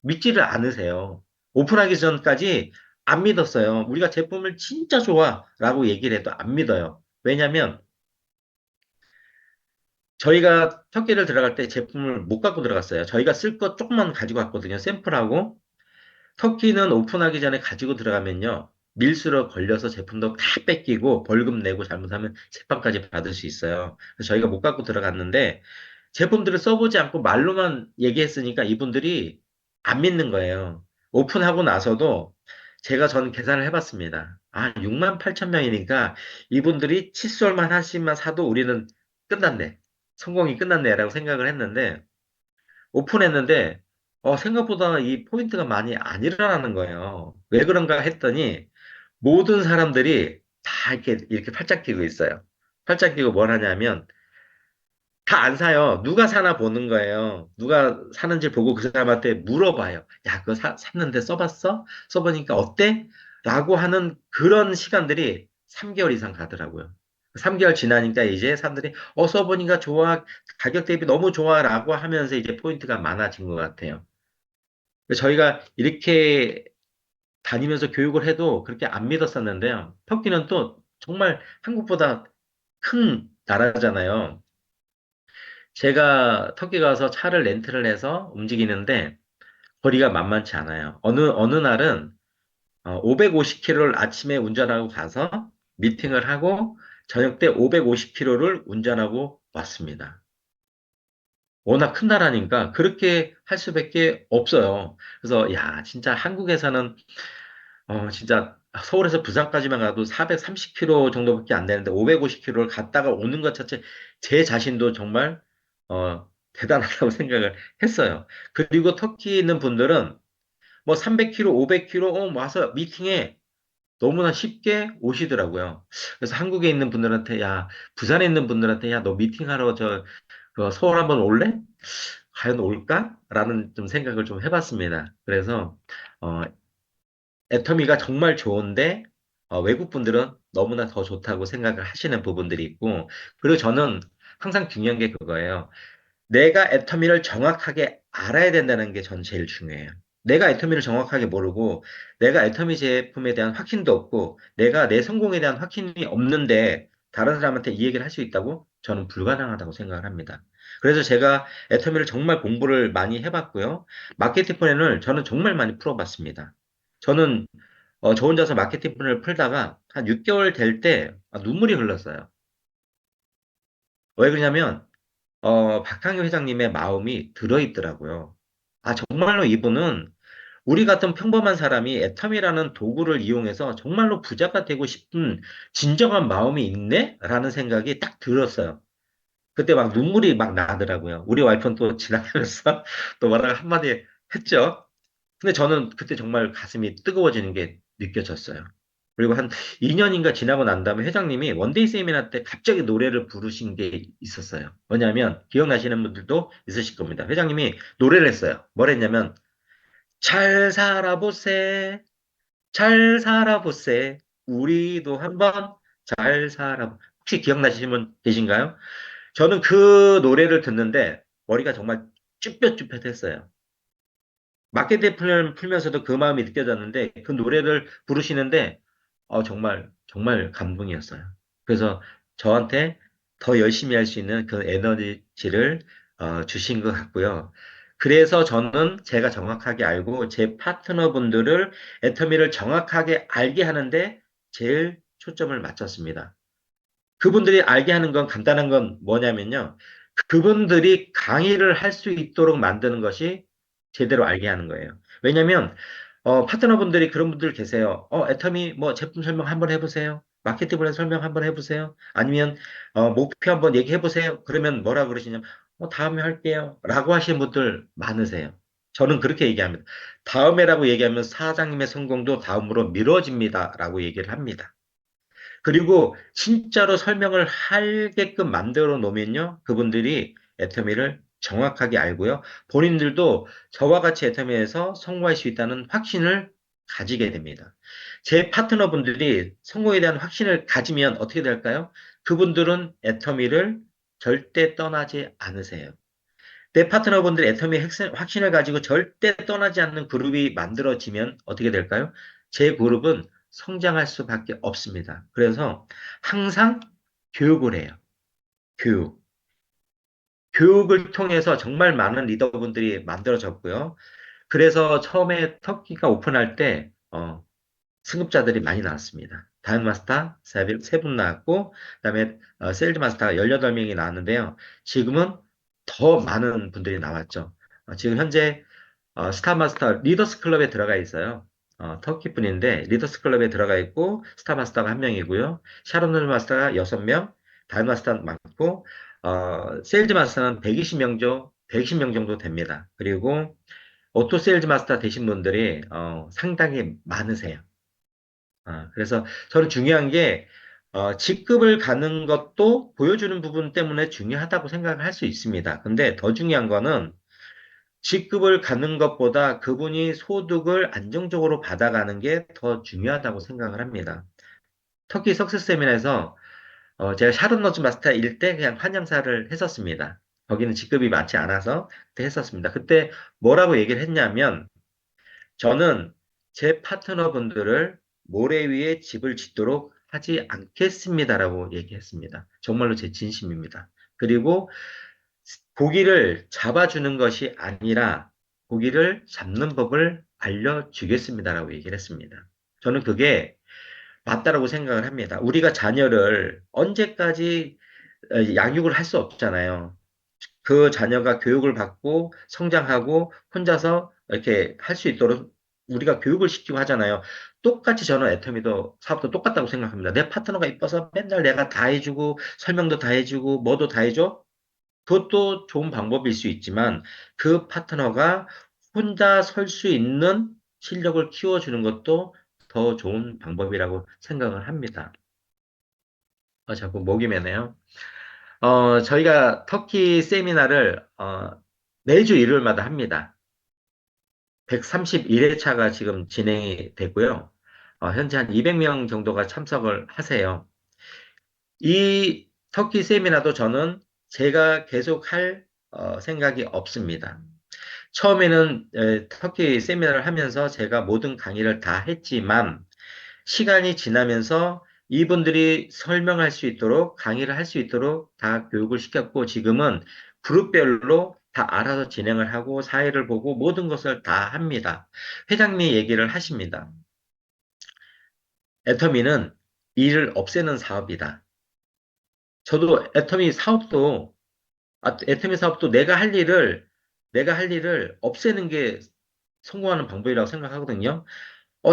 믿지를 않으세요. 오픈하기 전까지 안 믿었어요. 우리가 제품을 진짜 좋아라고 얘기를 해도 안 믿어요. 왜냐면 저희가 터키를 들어갈 때 제품을 못 갖고 들어갔어요. 저희가 쓸 거 조금만 가지고 왔거든요. 샘플하고. 터키는 오픈하기 전에 가지고 들어가면요. 밀수로 걸려서 제품도 다 뺏기고 벌금 내고 잘못하면 재판까지 받을 수 있어요. 그래서 저희가 못 갖고 들어갔는데 제품들을 써보지 않고 말로만 얘기했으니까 이분들이 안 믿는 거예요. 오픈하고 나서도 제가 전 계산을 해봤습니다. 6만 8천 명이니까 이분들이 칫솔만 하나씩만 사도 우리는 끝났네. 성공이 끝났네라고 생각을 했는데 오픈했는데 생각보다 이 포인트가 많이 안 일어나는 거예요. 왜 그런가 했더니 모든 사람들이 다 이렇게 팔짱 끼고 있어요. 팔짱 끼고 뭘 하냐면 다 안 사요. 누가 사나 보는 거예요. 누가 사는지 보고 그 사람한테 물어봐요. 야, 그거 샀는데 써봤어? 써보니까 어때? 라고 하는 그런 시간들이 3개월 이상 가더라고요. 3개월 지나니까 이제 사람들이 써보니까 좋아. 가격 대비 너무 좋아. 라고 하면서 이제 포인트가 많아진 것 같아요. 저희가 이렇게 다니면서 교육을 해도 그렇게 안 믿었었는데요. 터키는 또 정말 한국보다 큰 나라잖아요. 제가 터키 가서 차를 렌트를 해서 움직이는데 거리가 만만치 않아요. 어느 날은 550km를 아침에 운전하고 가서 미팅을 하고 저녁 때 550km를 운전하고 왔습니다. 워낙 큰 나라니까 그렇게 할 수밖에 없어요. 그래서 야, 진짜 한국에서는 진짜 서울에서 부산까지만 가도 430km 정도밖에 안 되는데 550km를 갔다가 오는 것 자체 제 자신도 정말 대단하다고 생각을 했어요. 그리고 터키 있는 분들은 뭐 300km, 500km 와서 미팅에 너무나 쉽게 오시더라고요. 그래서 한국에 있는 분들한테 야, 부산에 있는 분들한테 야, 너 미팅하러 그 서울 한번 올래? 과연 올까? 라는 좀 생각을 좀 해봤습니다. 그래서 어, 애터미가 정말 좋은데 외국 분들은 너무나 더 좋다고 생각을 하시는 부분들이 있고 그리고 저는 항상 중요한 게 그거예요. 내가 애터미를 정확하게 알아야 된다는 게 전 제일 중요해요. 내가 애터미를 정확하게 모르고 내가 애터미 제품에 대한 확신도 없고 내가 내 성공에 대한 확신이 없는데 다른 사람한테 이 얘기를 할 수 있다고 저는 불가능하다고 생각을 합니다. 그래서 제가 애터미를 정말 공부를 많이 해봤고요. 마케팅 플랜을 저는 정말 많이 풀어봤습니다. 저는 저 혼자서 마케팅 플랜을 풀다가 한 6개월 될 때 눈물이 흘렀어요. 왜 그러냐면, 박항희 회장님의 마음이 들어있더라고요. 정말로 이분은 우리 같은 평범한 사람이 애텀이라는 도구를 이용해서 정말로 부자가 되고 싶은 진정한 마음이 있네? 라는 생각이 딱 들었어요. 그때 막 눈물이 막 나더라고요. 우리 와이프는 또 지나가면서 또 뭐라고 한마디 했죠. 근데 저는 그때 정말 가슴이 뜨거워지는 게 느껴졌어요. 그리고 한 2년인가 지나고 난 다음에 회장님이 원데이 세미나 때 갑자기 노래를 부르신 게 있었어요. 뭐냐면, 기억나시는 분들도 있으실 겁니다. 회장님이 노래를 했어요. 뭘 했냐면, 잘 살아보세, 잘 살아보세, 우리도 한번 잘 혹시 기억나시는 분 계신가요? 저는 그 노래를 듣는데 머리가 정말 쭈뼛쭈뼛했어요. 마케팅 플랜 풀면서도 그 마음이 느껴졌는데 그 노래를 부르시는데 정말 정말 감동이었어요. 그래서 저한테 더 열심히 할 수 있는 그 에너지를 주신 것 같고요. 그래서 저는 제가 정확하게 알고 제 파트너분들을 애터미를 정확하게 알게 하는데 제일 초점을 맞췄습니다. 그분들이 알게 하는 건 간단한 건 뭐냐면요. 그분들이 강의를 할 수 있도록 만드는 것이 제대로 알게 하는 거예요. 왜냐면, 파트너분들이 그런 분들 계세요. 애터미 뭐 제품 설명 한번 해보세요. 마케팅 플랜 설명 한번 해보세요. 아니면, 목표 한번 얘기해보세요. 그러면 뭐라 그러시냐면, 다음에 할게요. 라고 하시는 분들 많으세요. 저는 그렇게 얘기합니다. 다음에라고 얘기하면 사장님의 성공도 다음으로 미뤄집니다. 라고 얘기를 합니다. 그리고 진짜로 설명을 하게끔 만들어 놓으면요. 그분들이 애터미를 정확하게 알고요. 본인들도 저와 같이 애터미에서 성공할 수 있다는 확신을 가지게 됩니다. 제 파트너분들이 성공에 대한 확신을 가지면 어떻게 될까요? 그분들은 애터미를 절대 떠나지 않으세요. 내 파트너분들 애터미 확신을 가지고 절대 떠나지 않는 그룹이 만들어지면 어떻게 될까요? 제 그룹은 성장할 수밖에 없습니다. 그래서 항상 교육을 해요. 교육. 교육을 통해서 정말 많은 리더분들이 만들어졌고요. 그래서 처음에 터키가 오픈할 때, 승급자들이 많이 나왔습니다. 다현 마스터 3분 나왔고, 그다음에 세일즈 마스터가 18명이 나왔는데요. 지금은 더 많은 분들이 나왔죠. 지금 현재 스타마스터 리더스 클럽에 들어가 있어요. 터키 분인데 리더스 클럽에 들어가 있고 스타마스터가 한 명이고요. 샤론을 마스터가 6명, 다현 마스터 많고 세일즈 마스터는 120명 정도 됩니다. 그리고 오토 세일즈 마스터 되신 분들이 상당히 많으세요. 그래서 저는 중요한 게, 직급을 가는 것도 보여주는 부분 때문에 중요하다고 생각을 할 수 있습니다. 근데 더 중요한 거는 직급을 갖는 것보다 그분이 소득을 안정적으로 받아가는 게 더 중요하다고 생각을 합니다. 터키 석세스 세미나에서 제가 샤론 노즈 마스터일 때 그냥 환영사를 했었습니다. 거기는 직급이 많지 않아서 그때 했었습니다. 그때 뭐라고 얘기를 했냐면 저는 제 파트너분들을 모래 위에 집을 짓도록 하지 않겠습니다라고 얘기했습니다. 정말로 제 진심입니다. 그리고 고기를 잡아주는 것이 아니라 고기를 잡는 법을 알려주겠습니다라고 얘기를 했습니다. 저는 그게 맞다라고 생각을 합니다. 우리가 자녀를 언제까지 양육을 할 수 없잖아요. 그 자녀가 교육을 받고 성장하고 혼자서 이렇게 할 수 있도록 우리가 교육을 시키고 하잖아요. 똑같이 저는 애터미도 사업도 똑같다고 생각합니다. 내 파트너가 이뻐서 맨날 내가 다 해주고 설명도 다 해주고 뭐도 다 해줘? 그것도 좋은 방법일 수 있지만 그 파트너가 혼자 설 수 있는 실력을 키워주는 것도 더 좋은 방법이라고 생각을 합니다. 자꾸 목이 메네요. 저희가 터키 세미나를 매주 일요일마다 합니다. 131회차가 지금 진행이 됐고요. 현재 한 200명 정도가 참석을 하세요. 이 터키 세미나도 저는 제가 계속 할 생각이 없습니다. 처음에는 터키 세미나를 하면서 제가 모든 강의를 다 했지만 시간이 지나면서 이분들이 설명할 수 있도록 강의를 할 수 있도록 다 교육을 시켰고 지금은 그룹별로 다 알아서 진행을 하고 사회를 보고 모든 것을 다 합니다. 회장님이 얘기를 하십니다. 애터미는 일을 없애는 사업이다. 저도 애터미 사업도 내가 할 일을 없애는 게 성공하는 방법이라고 생각하거든요.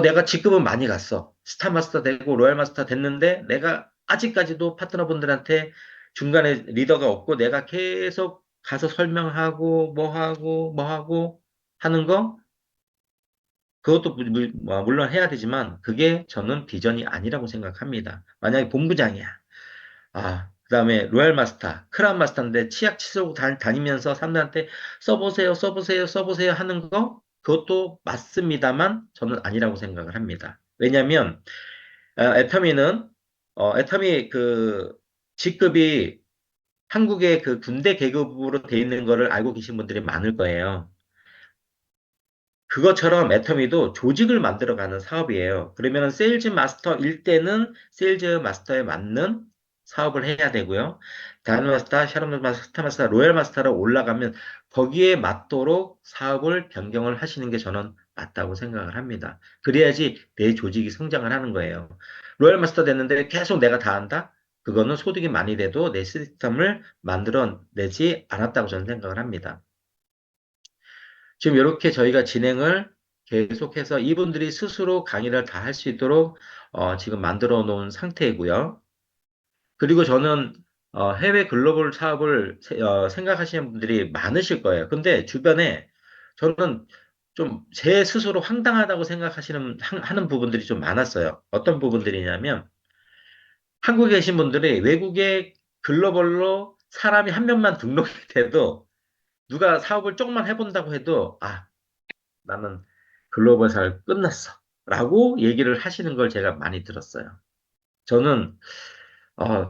내가 직급은 많이 갔어. 스타 마스터 되고 로얄 마스터 됐는데 내가 아직까지도 파트너분들한테 중간에 리더가 없고 내가 계속 가서 설명하고 뭐 하고 하는 거 그것도 물론 해야 되지만 그게 저는 비전이 아니라고 생각합니다. 만약에 본부장이야. 그다음에 로얄 마스터, 크라운 마스터인데 치약 치수고 다니면서 사람들한테 써보세요 하는 거 그것도 맞습니다만 저는 아니라고 생각을 합니다. 왜냐하면 애터미 그 직급이 한국의 그 군대 계급으로 돼 있는 거를 알고 계신 분들이 많을 거예요. 그것처럼 애터미도 조직을 만들어가는 사업이에요. 그러면 세일즈 마스터일 때는 세일즈 마스터에 맞는 사업을 해야 되고요. 다이너 마스터, 샤론 마스터, 스타 마스터, 로얄 마스터로 올라가면 거기에 맞도록 사업을 변경을 하시는 게 저는 맞다고 생각을 합니다. 그래야지 내 조직이 성장을 하는 거예요. 로얄 마스터 됐는데 계속 내가 다 한다? 그거는 소득이 많이 돼도 내 시스템을 만들어내지 않았다고 저는 생각을 합니다. 지금 이렇게 저희가 진행을 계속해서 이분들이 스스로 강의를 다 할 수 있도록 지금 만들어 놓은 상태이고요. 그리고 저는 해외 글로벌 사업을 생각하시는 분들이 많으실 거예요. 근데 주변에 저는 좀 제 스스로 황당하다고 하는 부분들이 좀 많았어요. 어떤 부분들이냐면 한국에 계신 분들이 외국에 글로벌로 사람이 한 명만 등록이 돼도 누가 사업을 조금만 해본다고 해도 나는 글로벌 사업 끝났어. 라고 얘기를 하시는 걸 제가 많이 들었어요. 저는,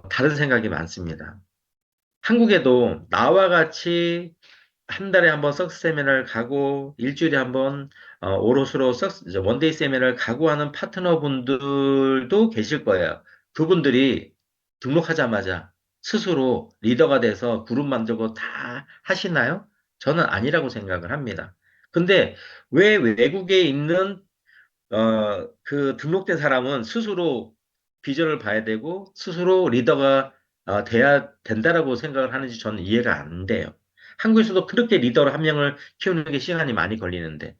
다른 생각이 많습니다. 한국에도 나와 같이 한 달에 한 번 석스 세미나를 가고 일주일에 한 번 오롯으로 원데이 세미나를 가고 하는 파트너분들도 계실 거예요. 그분들이 등록하자마자 스스로 리더가 돼서 그룹 만들고 다 하시나요? 저는 아니라고 생각을 합니다. 근데 왜 외국에 있는 그 등록된 사람은 스스로 비전을 봐야 되고 스스로 리더가 돼야 된다라고 생각을 하는지 저는 이해가 안 돼요. 한국에서도 그렇게 리더를 한 명을 키우는 게 시간이 많이 걸리는데.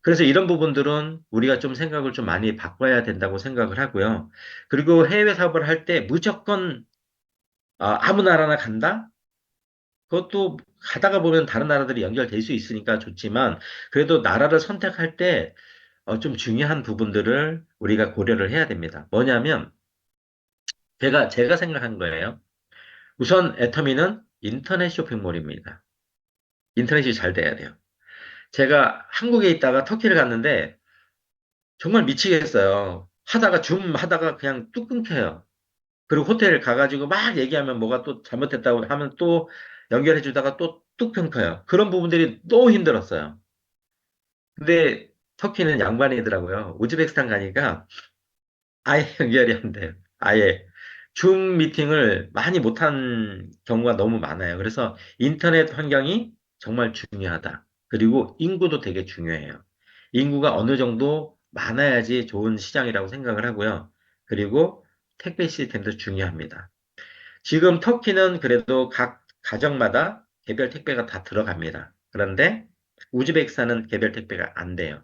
그래서 이런 부분들은 우리가 좀 생각을 좀 많이 바꿔야 된다고 생각을 하고요. 그리고 해외 사업을 할 때 무조건 아무 나라나 간다? 그것도 가다가 보면 다른 나라들이 연결될 수 있으니까 좋지만 그래도 나라를 선택할 때 좀 중요한 부분들을 우리가 고려를 해야 됩니다. 뭐냐면, 제가 생각한 거예요. 우선 애터미는 인터넷 쇼핑몰입니다. 인터넷이 잘 돼야 돼요. 제가 한국에 있다가 터키를 갔는데, 정말 미치겠어요. 줌 하다가 그냥 뚝 끊겨요. 그리고 호텔 가가지고 막 얘기하면 뭐가 또 잘못됐다고 하면 또 연결해 주다가 또 뚝 끊겨요. 그런 부분들이 너무 힘들었어요. 근데 터키는 양반이더라고요. 우즈베키스탄 가니까 아예 연결이 안 돼요. 아예. 줌 미팅을 많이 못한 경우가 너무 많아요. 그래서 인터넷 환경이 정말 중요하다. 그리고 인구도 되게 중요해요. 인구가 어느 정도 많아야지 좋은 시장이라고 생각을 하고요. 그리고 택배 시스템도 중요합니다. 지금 터키는 그래도 각 가정마다 개별 택배가 다 들어갑니다. 그런데 우즈베키스탄은 개별 택배가 안 돼요.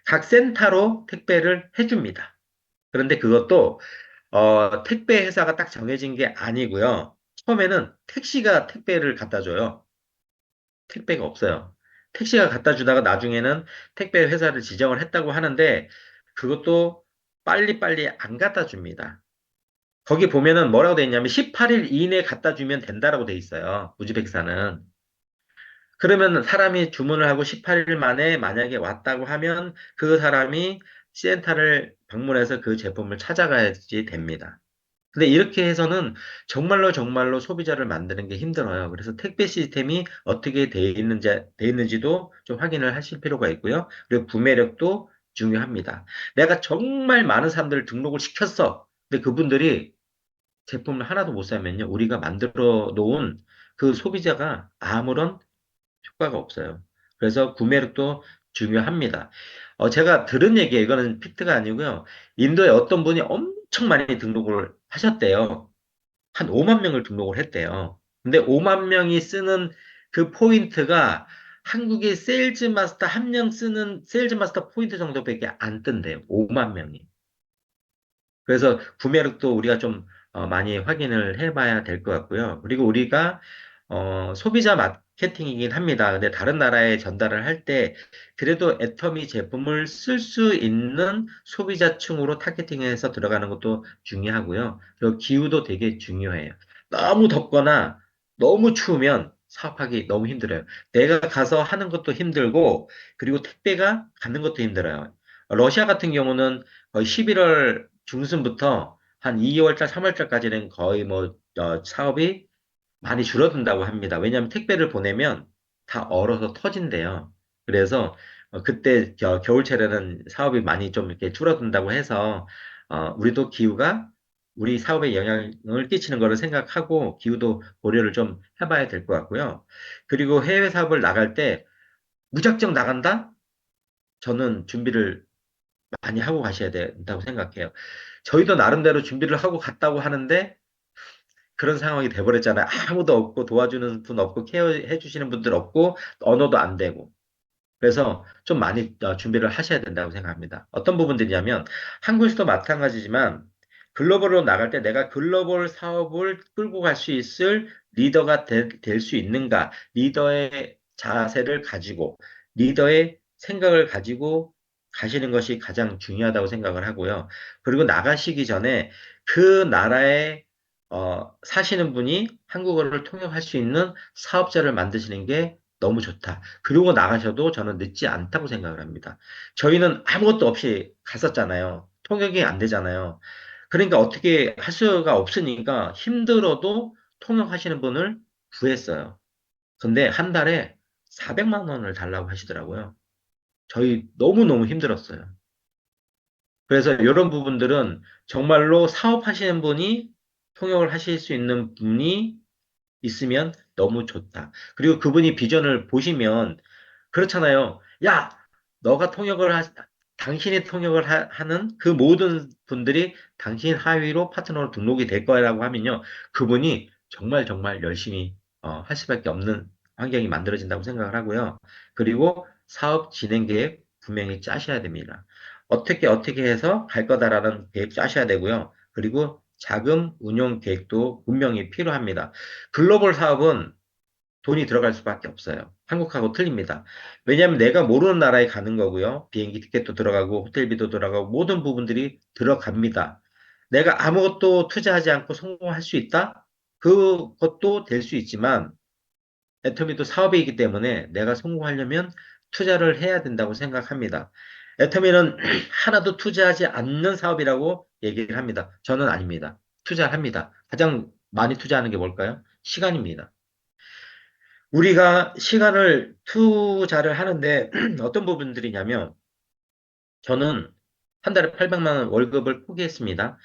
각 센터로 택배를 해줍니다. 그런데 그것도 택배 회사가 딱 정해진 게 아니고요. 처음에는 택시가 택배를 갖다 줘요. 택배가 없어요. 택시가 갖다 주다가 나중에는 택배 회사를 지정을 했다고 하는데 그것도 빨리빨리 안 갖다 줍니다. 거기 보면은 뭐라고 돼 있냐면 18일 이내에 갖다 주면 된다라고 돼 있어요. 우즈베키스탄은. 그러면 사람이 주문을 하고 18일 만에 만약에 왔다고 하면 그 사람이 센터를 방문해서 그 제품을 찾아가야지 됩니다. 근데 이렇게 해서는 정말로 정말로 소비자를 만드는 게 힘들어요. 그래서 택배 시스템이 어떻게 돼 있는지도 좀 확인을 하실 필요가 있고요. 그리고 구매력도 중요합니다. 내가 정말 많은 사람들을 등록을 시켰어. 근데 그분들이 제품을 하나도 못 사면요. 우리가 만들어 놓은 그 소비자가 아무런 효과가 없어요. 그래서 구매력도 중요합니다. 제가 들은 얘기예요. 이거는 팩트가 아니고요. 인도에 어떤 분이 엄청 많이 등록을 하셨대요. 한 5만 명을 등록을 했대요. 근데 5만 명이 쓰는 그 포인트가 한국의 세일즈 마스터 한 명 쓰는 세일즈 마스터 포인트 정도밖에 안 뜬대요. 5만 명이. 그래서 구매력도 우리가 좀 많이 확인을 해봐야 될 것 같고요. 그리고 우리가 소비자 마케팅이긴 합니다. 근데 다른 나라에 전달을 할 때 그래도 애터미 제품을 쓸 수 있는 소비자층으로 타겟팅해서 들어가는 것도 중요하고요. 그리고 기후도 되게 중요해요. 너무 덥거나 너무 추우면 사업하기 너무 힘들어요. 내가 가서 하는 것도 힘들고 그리고 택배가 가는 것도 힘들어요. 러시아 같은 경우는 거의 11월 중순부터 한 2월달, 3월달까지는 거의 사업이 많이 줄어든다고 합니다. 왜냐하면 택배를 보내면 다 얼어서 터진대요. 그래서 그때 겨울철에는 사업이 많이 좀 이렇게 줄어든다고 해서 우리도 기후가 우리 사업에 영향을 끼치는 거를 생각하고 기후도 고려를 좀 해봐야 될 것 같고요. 그리고 해외 사업을 나갈 때 무작정 나간다? 저는 준비를 많이 하고 가셔야 된다고 생각해요. 저희도 나름대로 준비를 하고 갔다고 하는데 그런 상황이 돼버렸잖아요. 아무도 없고 도와주는 분 없고 케어해 주시는 분들 없고 언어도 안 되고. 그래서 좀 많이 준비를 하셔야 된다고 생각합니다. 어떤 부분들이냐면 한국에서도 마찬가지지만 글로벌로 나갈 때 내가 글로벌 사업을 끌고 갈 수 있을 리더가 될 수 있는가, 리더의 자세를 가지고 리더의 생각을 가지고 가시는 것이 가장 중요하다고 생각을 하고요. 그리고 나가시기 전에 그 나라에 사시는 분이 한국어를 통역할 수 있는 사업자를 만드시는 게 너무 좋다. 그러고 나가셔도 저는 늦지 않다고 생각을 합니다. 저희는 아무것도 없이 갔었잖아요. 통역이 안 되잖아요. 그러니까 어떻게 할 수가 없으니까 힘들어도 통역하시는 분을 구했어요. 근데 한 달에 400만 원을 달라고 하시더라고요. 저희 너무너무 힘들었어요. 그래서 이런 부분들은 정말로 사업하시는 분이 통역을 하실 수 있는 분이 있으면 너무 좋다. 그리고 그분이 비전을 보시면 그렇잖아요. 야, 너가 당신이 통역을 는그 모든 분들이 당신 하위로 파트너로 등록이 될 거라고 하면요. 그분이 정말 정말 열심히 할 수밖에 없는 환경이 만들어진다고 생각을 하고요. 그리고 사업 진행 계획 분명히 짜셔야 됩니다. 어떻게 해서 갈 거다라는 계획 짜셔야 되고요. 그리고 자금 운용 계획도 분명히 필요합니다. 글로벌 사업은 돈이 들어갈 수밖에 없어요. 한국하고 틀립니다. 왜냐하면 내가 모르는 나라에 가는 거고요. 비행기 티켓도 들어가고 호텔비도 들어가고 모든 부분들이 들어갑니다. 내가 아무것도 투자하지 않고 성공할 수 있다? 그것도 될 수 있지만 애터미도 사업이기 때문에 내가 성공하려면 투자를 해야 된다고 생각합니다. 애터미는 하나도 투자하지 않는 사업이라고 얘기를 합니다. 저는 아닙니다. 투자합니다. 가장 많이 투자하는 게 뭘까요? 시간입니다. 우리가 시간을 투자를 하는데 어떤 부분들이냐면 저는 한 달에 800만 원 월급을 포기했습니다.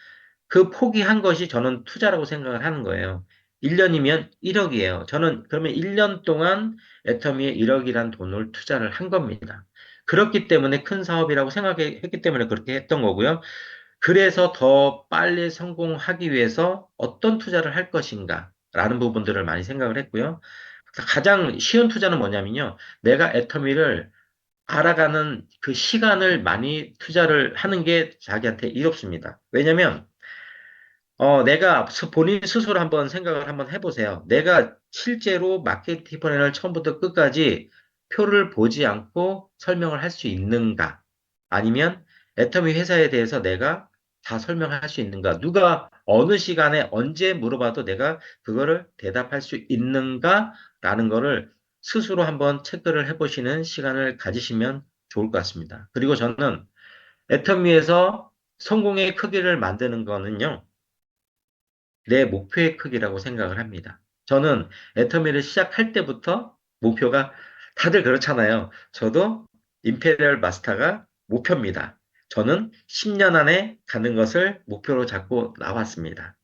그 포기한 것이 저는 투자라고 생각을 하는 거예요. 1년이면 1억이에요. 저는 그러면 1년 동안 애터미에 1억이란 돈을 투자를 한 겁니다. 그렇기 때문에 큰 사업이라고 생각했기 때문에 그렇게 했던 거고요. 그래서 더 빨리 성공하기 위해서 어떤 투자를 할 것인가 라는 부분들을 많이 생각을 했고요. 가장 쉬운 투자는 뭐냐면요. 내가 애터미를 알아가는 그 시간을 많이 투자를 하는 게 자기한테 이롭습니다. 왜냐면 내가 본인 스스로 한번 생각을 한번 해보세요. 내가 실제로 마케팅 플랜을 처음부터 끝까지 표를 보지 않고 설명을 할 수 있는가? 아니면 애터미 회사에 대해서 내가 다 설명할 수 있는가? 누가 어느 시간에 언제 물어봐도 내가 그거를 대답할 수 있는가라는 거를 스스로 한번 체크를 해보시는 시간을 가지시면 좋을 것 같습니다. 그리고 저는 애터미에서 성공의 크기를 만드는 거는요. 내 목표의 크기라고 생각을 합니다. 저는 애터미를 시작할 때부터 목표가 다들 그렇잖아요. 저도 임페리얼 마스터가 목표입니다. 저는 10년 안에 가는 것을 목표로 잡고 나왔습니다.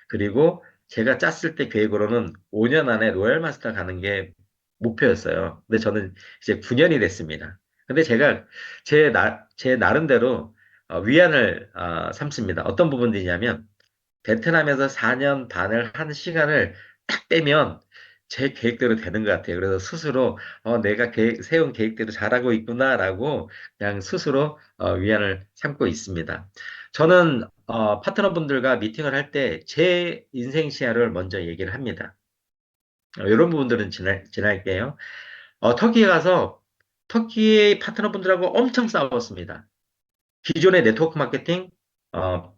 그리고 제가 짰을 때 계획으로는 5년 안에 로얄 마스터 가는 게 목표였어요. 근데 저는 이제 9년이 됐습니다. 근데 제가 제 나름대로 위안을 삼습니다. 어떤 부분들이냐면, 베트남에서 4년 반을 한 시간을 딱 빼면 제 계획대로 되는 것 같아요. 그래서 스스로 내가 세운 계획대로 잘하고 있구나라고 그냥 스스로 위안을 삼고 있습니다. 저는 파트너분들과 미팅을 할 때 제 인생 시야를 먼저 얘기를 합니다. 이런 부분들은 지날게요. 터키에 가서 터키의 파트너분들하고 엄청 싸웠습니다. 기존의 네트워크 마케팅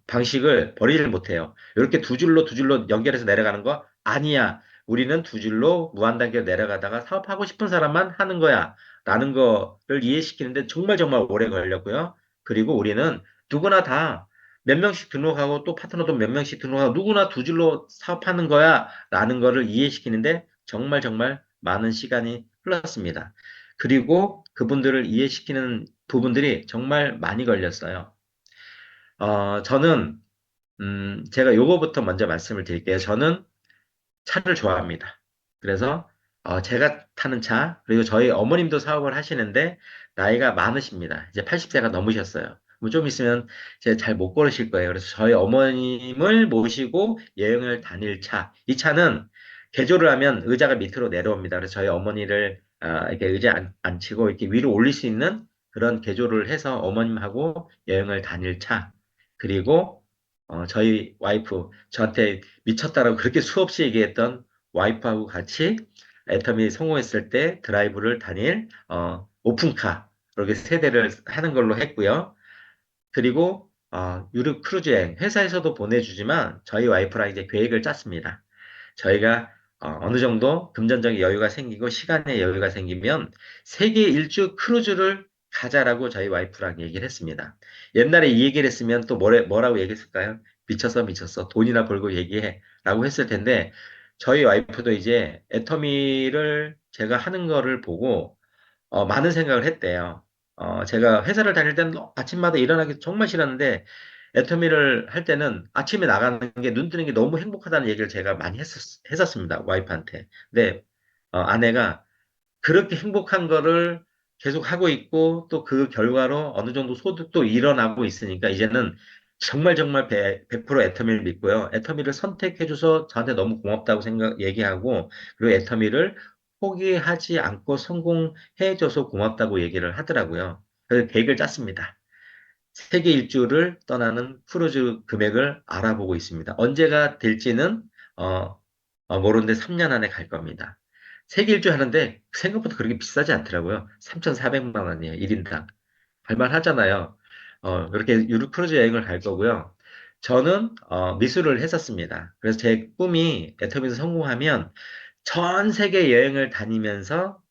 방식을 버리질 못해요. 이렇게 두 줄로 두 줄로 연결해서 내려가는 거 아니야. 우리는 두 줄로 무한단계로 내려가다가 사업하고 싶은 사람만 하는 거야. 라는 거를 이해시키는데 정말 정말 오래 걸렸고요. 그리고 우리는 누구나 다 몇 명씩 등록하고 또 파트너도 몇 명씩 등록하고 누구나 두 줄로 사업하는 거야. 라는 거를 이해시키는데 정말 정말 많은 시간이 흘렀습니다. 그리고 그분들을 이해시키는 부분들이 정말 많이 걸렸어요. 저는, 제가 요거부터 먼저 말씀을 드릴게요. 저는 차를 좋아합니다. 그래서, 제가 타는 차, 그리고 저희 어머님도 사업을 하시는데, 나이가 많으십니다. 이제 80세가 넘으셨어요. 뭐 좀 있으면 이제 잘 못 걸으실 거예요. 그래서 저희 어머님을 모시고 여행을 다닐 차. 이 차는 개조를 하면 의자가 밑으로 내려옵니다. 그래서 저희 어머니를 이렇게 의자 앉히고 이렇게 위로 올릴 수 있는 그런 개조를 해서 어머님하고 여행을 다닐 차. 그리고 저희 와이프 저한테 미쳤다라고 그렇게 수없이 얘기했던 와이프하고 같이 애터미 성공했을 때 드라이브를 다닐 오픈카 그렇게 세 대를 하는 걸로 했고요. 그리고 유럽 크루즈 여행 회사에서도 보내주지만 저희 와이프랑 이제 계획을 짰습니다. 저희가 느 정도 금전적인 여유가 생기고 시간의 여유가 생기면 세계 일주 크루즈를 가자라고 저희 와이프랑 얘기를 했습니다. 옛날에 이 얘기를 했으면 또 뭐라고 얘기했을까요? 미쳤어, 미쳤어. 돈이나 벌고 얘기해. 라고 했을 텐데, 저희 와이프도 이제 애터미를 제가 하는 거를 보고 많은 생각을 했대요. 제가 회사를 다닐 때는 아침마다 일어나기 정말 싫었는데, 애터미를 할 때는 아침에 나가는 게 눈 뜨는 게 너무 행복하다는 얘기를 제가 많이 했었습니다. 와이프한테. 근데, 아내가 그렇게 행복한 거를 계속 하고 있고, 또 그 결과로 어느 정도 소득도 일어나고 있으니까, 이제는 정말 정말 100% 애터미를 믿고요. 애터미를 선택해줘서 저한테 너무 고맙다고 얘기하고, 그리고 애터미를 포기하지 않고 성공해줘서 고맙다고 얘기를 하더라고요. 그래서 계획을 짰습니다. 세계 일주를 떠나는 크루즈 금액을 알아보고 있습니다. 언제가 될지는 모르는데 3년 안에 갈 겁니다. 세계 일주 하는데 생각보다 그렇게 비싸지 않더라고요. 3,400만 원이에요. 1인당. 갈만하잖아요. 그렇게 유럽 크루즈 여행을 갈 거고요. 저는 미술을 했었습니다. 그래서 제 꿈이 애터미에서 성공하면 전 세계 여행을 다니면서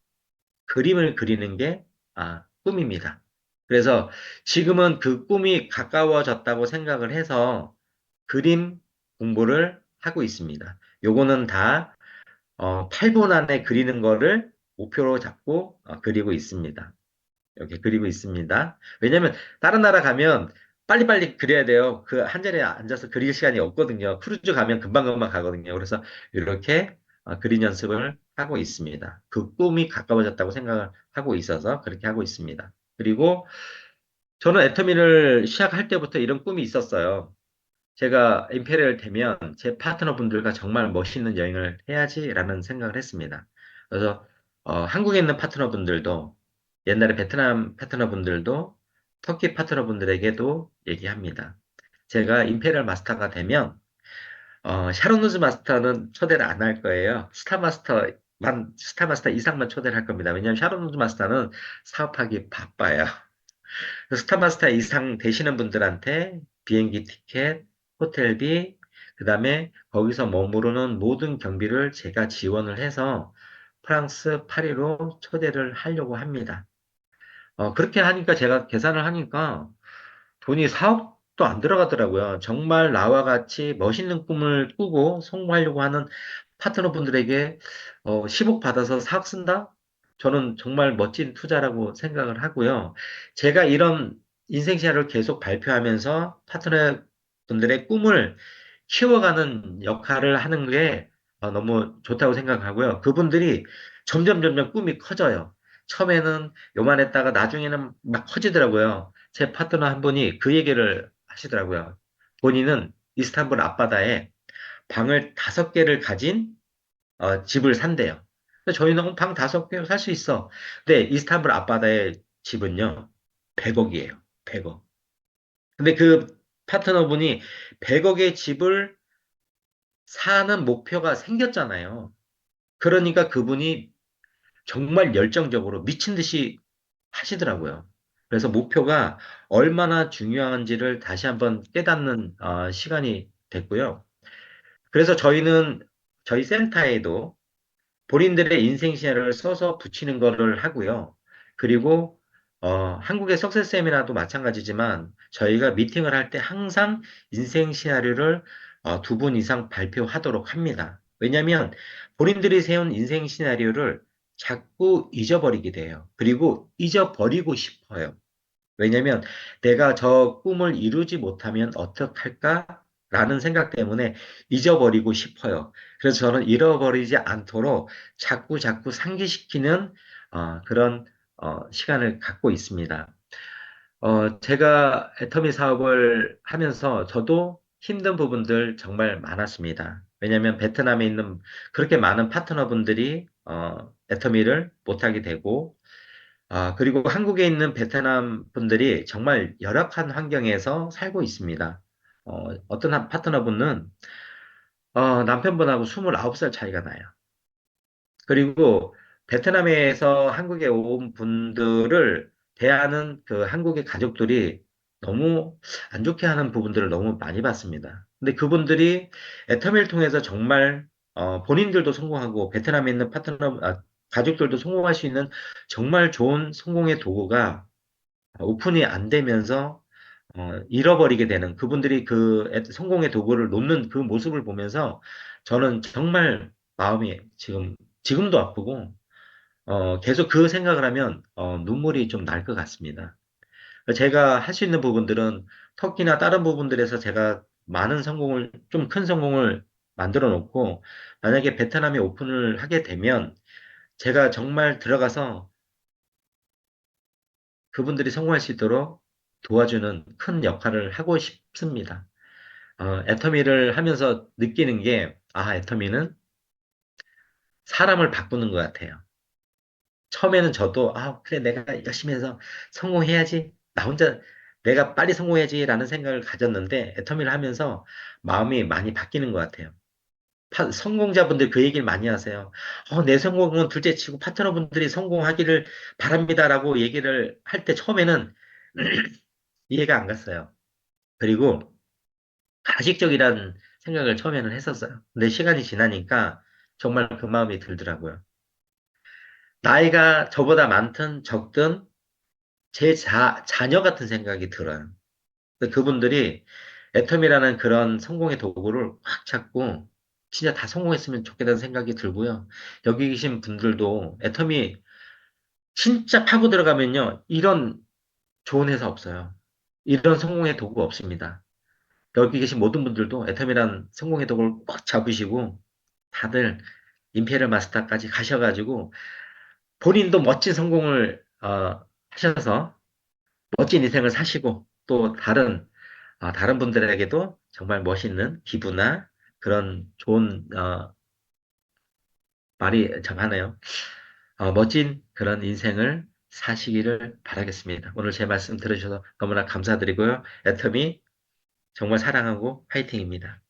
그림을 그리는 게 꿈입니다. 그래서 지금은 그 꿈이 가까워졌다고 생각을 해서 그림 공부를 하고 있습니다. 요거는 다 8분 안에 그리는 거를 목표로 잡고 그리고 있습니다. 이렇게 그리고 있습니다. 왜냐면 다른 나라 가면 빨리빨리 그려야 돼요. 그 한 자리에 앉아서 그릴 시간이 없거든요. 크루즈 가면 금방금방 가거든요. 그래서 이렇게 그림 연습을 하고 있습니다. 그 꿈이 가까워졌다고 생각을 하고 있어서 그렇게 하고 있습니다. 그리고 저는 애터미를 시작할 때부터 이런 꿈이 있었어요. 제가 임페리얼 되면 제 파트너분들과 정말 멋있는 여행을 해야지라는 생각을 했습니다. 그래서 한국에 있는 파트너분들도 옛날에 베트남 파트너분들도 터키 파트너분들에게도 얘기합니다. 제가 임페리얼 마스터가 되면 샤론 루즈 마스터는 초대를 안 할 거예요. 스타마스터 이상만 초대를 할 겁니다. 왜냐하면 샤론 루즈 마스터는 사업하기 바빠요. 스타마스터 이상 되시는 분들한테 비행기 티켓, 호텔비, 그 다음에 거기서 머무르는 모든 경비를 제가 지원을 해서 프랑스 파리로 초대를 하려고 합니다. 그렇게 하니까 제가 계산을 하니까 돈이 4억도 안 들어가더라고요. 정말 나와 같이 멋있는 꿈을 꾸고 성공하려고 하는 파트너분들에게 10억 받아서 4억 쓴다? 저는 정말 멋진 투자라고 생각을 하고요. 제가 이런 인생 시야를 계속 발표하면서 파트너분들의 꿈을 키워가는 역할을 하는 게 너무 좋다고 생각하고요. 그분들이 점점 점점 꿈이 커져요. 처음에는 요만했다가 나중에는 막 커지더라고요. 제 파트너 한 분이 그 얘기를 하시더라고요. 본인은 이스탄불 앞바다에 방을 5개를 가진 집을 산대요. 근데 저희는 방 5개 살 수 있어. 근데 이스탄불 앞바다의 집은요, 100억이에요. 100억. 근데 그 파트너분이 100억의 집을 사는 목표가 생겼잖아요. 그러니까 그분이 정말 열정적으로 미친 듯이 하시더라고요. 그래서 목표가 얼마나 중요한지를 다시 한번 깨닫는 시간이 됐고요. 그래서 저희는 저희 센터에도 본인들의 인생 시나리오를 써서 붙이는 거를 하고요. 그리고 한국의 석세스 세미나도 마찬가지지만 저희가 미팅을 할 때 항상 인생 시나리오를 2분 이상 발표하도록 합니다. 왜냐하면 본인들이 세운 인생 시나리오를 자꾸 잊어버리게 돼요. 그리고 잊어버리고 싶어요. 왜냐면 내가 저 꿈을 이루지 못하면 어떡할까? 라는 생각 때문에 잊어버리고 싶어요. 그래서 저는 잃어버리지 않도록 자꾸 자꾸 상기시키는 그런 시간을 갖고 있습니다. 제가 애터미 사업을 하면서 저도 힘든 부분들 정말 많았습니다. 왜냐하면 베트남에 있는 그렇게 많은 파트너분들이 애터미를 못하게 되고 그리고 한국에 있는 베트남 분들이 정말 열악한 환경에서 살고 있습니다. 어떤 한 파트너분은 남편분하고 29살 차이가 나요. 그리고 베트남에서 한국에 온 분들을 대하는 그 한국의 가족들이 너무 안 좋게 하는 부분들을 너무 많이 봤습니다. 근데 그분들이 애터미를 통해서 정말 본인들도 성공하고 베트남에 있는 가족들도 성공할 수 있는 정말 좋은 성공의 도구가 오픈이 안 되면서 잃어버리게 되는 그분들이 그 성공의 도구를 놓는 그 모습을 보면서 저는 정말 마음이 지금도 아프고 계속 그 생각을 하면 눈물이 좀 날 것 같습니다. 제가 할 수 있는 부분들은 터키나 다른 부분들에서 제가 많은 성공을 좀 큰 성공을 만들어 놓고 만약에 베트남에 오픈을 하게 되면 제가 정말 들어가서 그분들이 성공할 수 있도록 도와주는 큰 역할을 하고 싶습니다. 애터미를 하면서 느끼는 게, 애터미는 사람을 바꾸는 것 같아요. 처음에는 저도, 그래, 내가 열심히 해서 성공해야지. 나 혼자, 내가 빨리 성공해야지라는 생각을 가졌는데, 애터미를 하면서 마음이 많이 바뀌는 것 같아요. 성공자분들 그 얘기를 많이 하세요. 내 성공은 둘째 치고 파트너분들이 성공하기를 바랍니다라고 얘기를 할 때 처음에는 이해가 안 갔어요. 그리고 가식적이라는 생각을 처음에는 했었어요. 근데 시간이 지나니까 정말 그 마음이 들더라고요. 나이가 저보다 많든 적든 제 자녀 같은 생각이 들어요. 근데 그분들이 애텀이라는 그런 성공의 도구를 확 찾고 진짜 다 성공했으면 좋겠다는 생각이 들고요. 여기 계신 분들도 애텀이 진짜 파고 들어가면요. 이런 좋은 회사 없어요. 이런 성공의 도구 없습니다. 여기 계신 모든 분들도 애텀이란 성공의 도구를 꽉 잡으시고 다들 임페리얼 마스터까지 가셔가지고 본인도 멋진 성공을 하셔서 멋진 인생을 사시고 또 다른 분들에게도 정말 멋있는 기부나 그런 좋은 말이 참 하네요. 멋진 그런 인생을 사시기를 바라겠습니다. 오늘 제 말씀 들으셔서 너무나 감사드리고요. 애터미 정말 사랑하고 파이팅입니다.